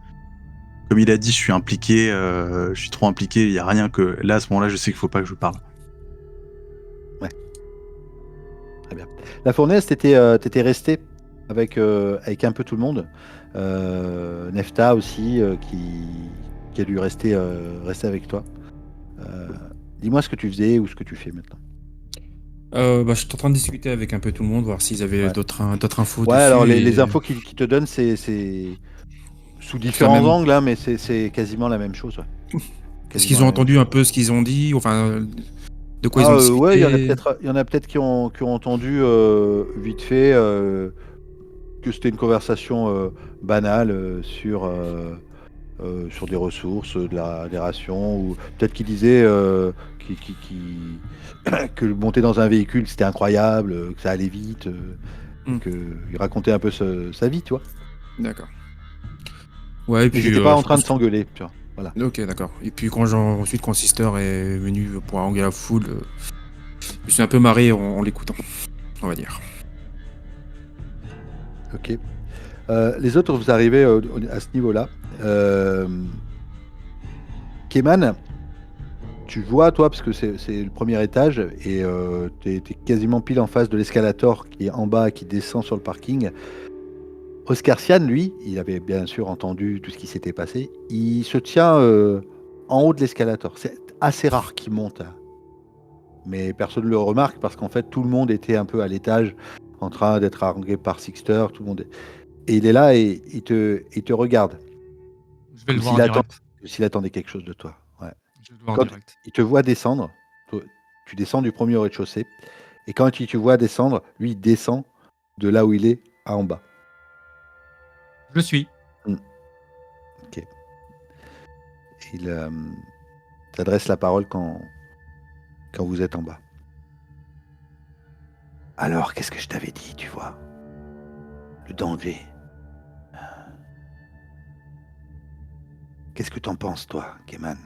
Speaker 3: comme il a dit, je suis impliqué, je suis trop impliqué, il y a rien que, là, à ce moment-là, je sais qu'il faut pas que je parle.
Speaker 2: Très bien. La fournaise, t'étais resté avec un peu tout le monde. Nefta aussi, qui a dû rester avec toi. Dis-moi ce que tu faisais ou ce que tu fais maintenant.
Speaker 5: Bah, j'étais en train de discuter avec un peu tout le monde, voir s'ils avaient
Speaker 2: Ouais.
Speaker 5: d'autres infos
Speaker 2: Ouais,
Speaker 5: dessus.
Speaker 2: alors les
Speaker 5: et
Speaker 2: infos qu'ils te donnent, c'est sous
Speaker 5: c'est la
Speaker 2: différents
Speaker 5: même.
Speaker 2: angles, hein, mais c'est quasiment la même chose. Ouais.
Speaker 5: Est-ce
Speaker 2: Quasiment
Speaker 5: qu'ils ont
Speaker 2: la même
Speaker 5: entendu
Speaker 2: chose.
Speaker 5: un peu ce qu'ils ont dit, enfin, de quoi ils
Speaker 2: Ah
Speaker 5: ont
Speaker 2: ouais,
Speaker 5: discuté?
Speaker 2: il y en a peut-être qui ont entendu vite fait que c'était une conversation banale sur des ressources, des rations, ou peut-être qu'il disait que monter dans un véhicule c'était incroyable, que ça allait vite, et
Speaker 5: Hmm.
Speaker 2: qu'il racontait un peu sa vie, tu vois.
Speaker 5: D'accord. Ouais, et
Speaker 2: Mais ils
Speaker 5: puis
Speaker 2: n'étaient pas en
Speaker 5: je
Speaker 2: train
Speaker 5: pense.
Speaker 2: de s'engueuler, tu vois. Voilà.
Speaker 5: Ok, d'accord. Et puis ensuite, quand Sister est venu pour haranguer la foule, je me suis un peu marré en l'écoutant, on va dire.
Speaker 2: Ok. Les autres, vous arrivez à ce niveau-là. Keman, tu vois, toi, parce que c'est le premier étage, et tu es quasiment pile en face de l'escalator qui est en bas, qui descend sur le parking. Oscar Sian, lui, il avait bien sûr entendu tout ce qui s'était passé. Il se tient en haut de l'escalator. C'est assez rare qu'il monte, hein. Mais personne ne le remarque parce qu'en fait, tout le monde était un peu à l'étage en train d'être harangué par Sixter. Tout le monde Et il est là et il te regarde
Speaker 4: Je vais le
Speaker 2: comme
Speaker 4: voir en
Speaker 2: s'il
Speaker 4: direct.
Speaker 2: attendait quelque chose de toi. Ouais.
Speaker 4: Je vais le voir en
Speaker 2: Quand
Speaker 4: direct.
Speaker 2: il te voit descendre, toi, tu descends du premier au rez-de-chaussée, et quand il te voit descendre, lui, il descend de là où il est à en bas.
Speaker 4: Je le suis.
Speaker 2: Ok. Il t'adresse la parole quand vous êtes en bas. Alors, qu'est-ce que je t'avais dit, tu vois? Le danger. Qu'est-ce que t'en penses, toi, Keman?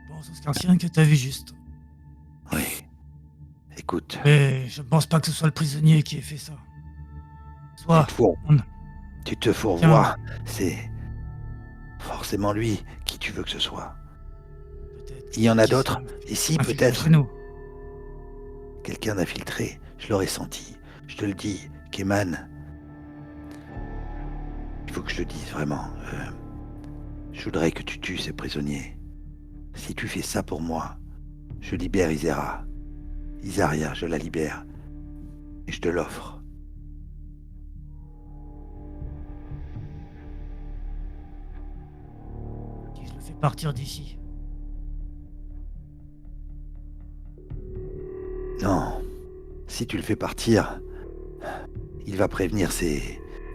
Speaker 1: Bon, Oscar que t'as vu juste.
Speaker 2: Oui. Écoute,
Speaker 1: Mais je pense pas que ce soit le prisonnier qui ait fait ça.
Speaker 2: tu
Speaker 1: Soit,
Speaker 2: te, four-
Speaker 1: on...
Speaker 2: tu te
Speaker 1: Tiens,
Speaker 2: fourvoies. C'est forcément lui qui tu veux que ce soit.
Speaker 1: peut-être
Speaker 2: Il y en a
Speaker 1: qu'il s'est
Speaker 2: d'autres ici,
Speaker 1: infiltré
Speaker 2: peut-être.
Speaker 1: chez nous.
Speaker 2: Quelqu'un d'infiltré, je l'aurais senti. Je te le dis, Keman. Il faut que je le dise vraiment. Je voudrais que tu tues ces prisonniers. Si tu fais ça pour moi, je libère Isera. Isaria, je la libère. Et je te l'offre.
Speaker 1: Si je le fais partir d'ici.
Speaker 2: Non. Si tu le fais partir, il va prévenir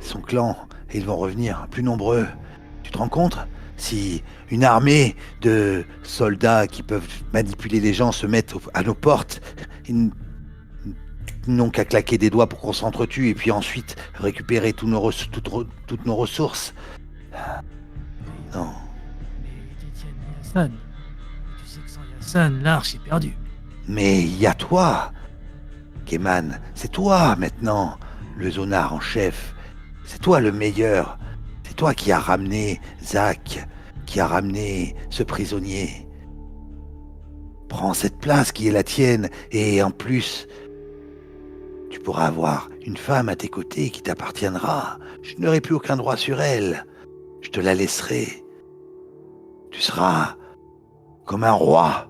Speaker 2: son clan et ils vont revenir plus nombreux. Tu te rends compte? Si une armée de soldats qui peuvent manipuler les gens se mettent à nos portes, ils n'ont qu'à claquer des doigts pour qu'on s'entretue et puis ensuite récupérer toutes nos ressources.
Speaker 1: Oui,
Speaker 2: Non.
Speaker 1: mais ils détiennent Yassan. Et tu sais que sans Yassan, l'Arche est perdue.
Speaker 2: Mais il y a toi, Keman. C'est toi maintenant, le zonard en chef. C'est toi le meilleur. C'est toi qui as ramené Zach, qui a ramené ce prisonnier. Prends cette place qui est la tienne et en plus, tu pourras avoir une femme à tes côtés qui t'appartiendra. Je n'aurai plus aucun droit sur elle. Je te la laisserai. Tu seras comme un roi.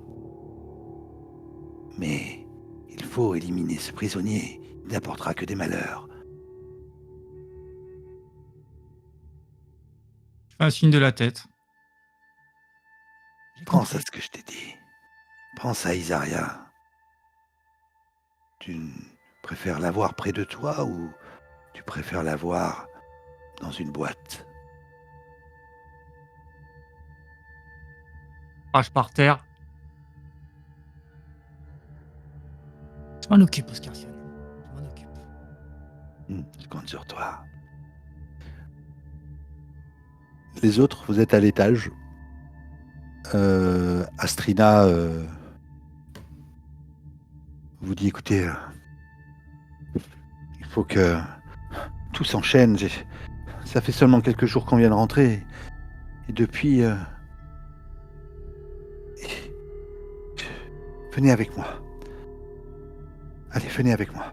Speaker 2: Mais il faut éliminer ce prisonnier. Il n'apportera que des malheurs.
Speaker 4: Je fais un signe de la tête.
Speaker 1: J'ai
Speaker 2: Pense à
Speaker 1: compris.
Speaker 2: ce que je t'ai dit. Pense à Isaria. Tu préfères la voir près de toi ou tu préfères la voir dans une boîte?
Speaker 4: Crache par terre.
Speaker 1: Je m'en occupe, Oscar. Je m'en occupe.
Speaker 2: Je compte sur toi. Les autres, vous êtes à l'étage. Astrina vous dit, écoutez, il faut que tout s'enchaîne. Ça fait seulement quelques jours qu'on vient de rentrer. Et depuis... Venez avec moi. Allez, venez avec moi.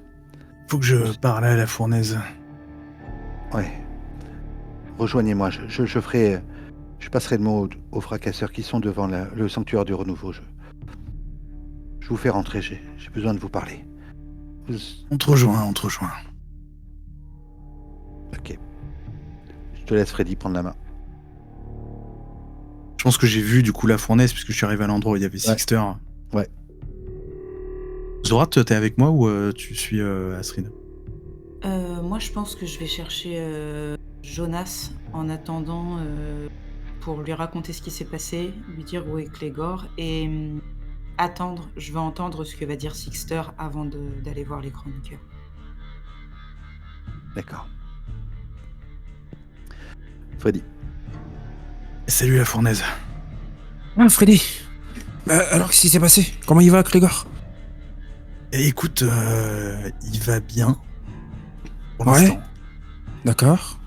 Speaker 3: Faut que je parle à la fournaise.
Speaker 2: Ouais. Rejoignez-moi. Je ferai... Je passerai le mot aux fracasseurs qui sont devant le sanctuaire du renouveau. Je vous fais rentrer. J'ai besoin de vous parler.
Speaker 3: On te rejoint.
Speaker 2: Ok. Je te laisse Freddy prendre la main.
Speaker 3: Je pense que j'ai vu du coup la fournaise puisque je suis arrivé à l'endroit où il y avait Sixter.
Speaker 2: Ouais.
Speaker 3: Zora, t'es avec moi ou tu suis Astrina?
Speaker 6: Moi, je pense que je vais chercher Jonas en attendant pour lui raconter ce qui s'est passé, lui dire où est Clégor et attendre. Je veux entendre ce que va dire Sixter avant d'aller voir les chroniqueurs.
Speaker 2: D'accord. Freddy.
Speaker 3: Salut la fournaise.
Speaker 5: Ah, Freddy. Alors, qu'est-ce qui s'est passé? Comment il va, Clégor?
Speaker 3: Écoute, il va bien. Pour
Speaker 5: Ouais.
Speaker 3: l'instant.
Speaker 5: D'accord.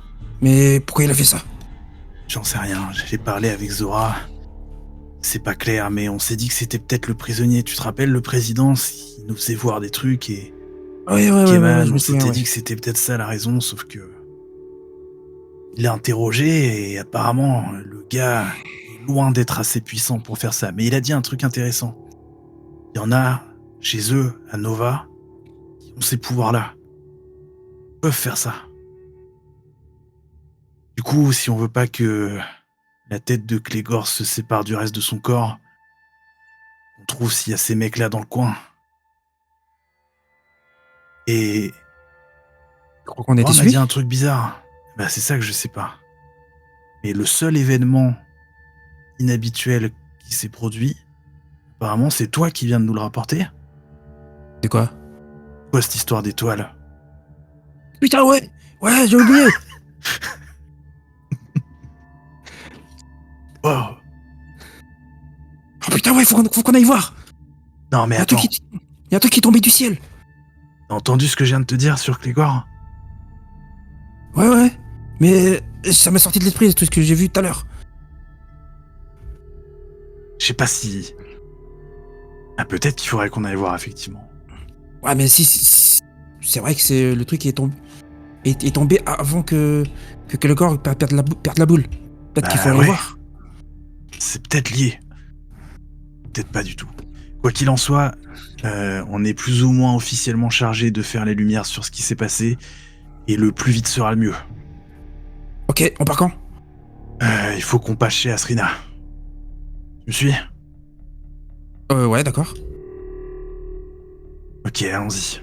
Speaker 5: Mais pourquoi il a fait ça?
Speaker 3: J'en sais rien. J'ai parlé avec Zora. C'est pas clair, mais on s'est dit que c'était peut-être le prisonnier. Tu te rappelles, le président, il nous faisait voir des trucs et...
Speaker 5: Ouais,
Speaker 3: Kemal,
Speaker 5: je
Speaker 3: on
Speaker 5: me souviens,
Speaker 3: s'était
Speaker 5: ouais.
Speaker 3: dit que c'était peut-être ça la raison, sauf que... Il l'a interrogé et apparemment, le gars est loin d'être assez puissant pour faire ça. Mais il a dit un truc intéressant. Il y en a, chez eux, à Nova, qui ont ces pouvoirs-là. Ils peuvent faire ça. Du coup, si on veut pas que la tête de Clégor se sépare du reste de son corps, on trouve s'il y a ces mecs-là dans le coin. Et
Speaker 5: Tu crois qu'on
Speaker 3: on
Speaker 5: était
Speaker 3: m'a
Speaker 5: suivis?
Speaker 3: dit un truc bizarre. Bah, c'est ça que je sais pas. Mais le seul événement inhabituel qui s'est produit, apparemment, c'est toi qui viens de nous le rapporter.
Speaker 5: C'est quoi?
Speaker 3: Quoi cette histoire d'étoile?
Speaker 5: Putain, ouais! Ouais, j'ai oublié!
Speaker 3: Oh!
Speaker 5: Oh putain, ouais, faut qu'on aille voir!
Speaker 3: Non mais
Speaker 5: Il y a
Speaker 3: attends,
Speaker 5: un truc qui est tombé du ciel!
Speaker 3: t'as entendu ce que je viens de te dire sur Clégor?
Speaker 5: Ouais. Mais ça m'est sorti de l'esprit, tout ce que j'ai vu tout à l'heure.
Speaker 3: Je sais pas si... Ah, peut-être qu'il faudrait qu'on aille voir, effectivement.
Speaker 5: Ouais, mais si c'est vrai que c'est le truc qui est tombé avant que le corps perde la boule. Peut-être qu'il faut aller
Speaker 3: ouais.
Speaker 5: voir.
Speaker 3: C'est peut-être lié. Peut-être pas du tout. Quoi qu'il en soit, on est plus ou moins officiellement chargé de faire les lumières sur ce qui s'est passé, et le plus vite sera le mieux.
Speaker 5: Ok, on part quand?
Speaker 3: Il faut qu'on passe chez Astrina. Tu me suis?
Speaker 5: Ouais, d'accord.
Speaker 3: Ok, allons-y.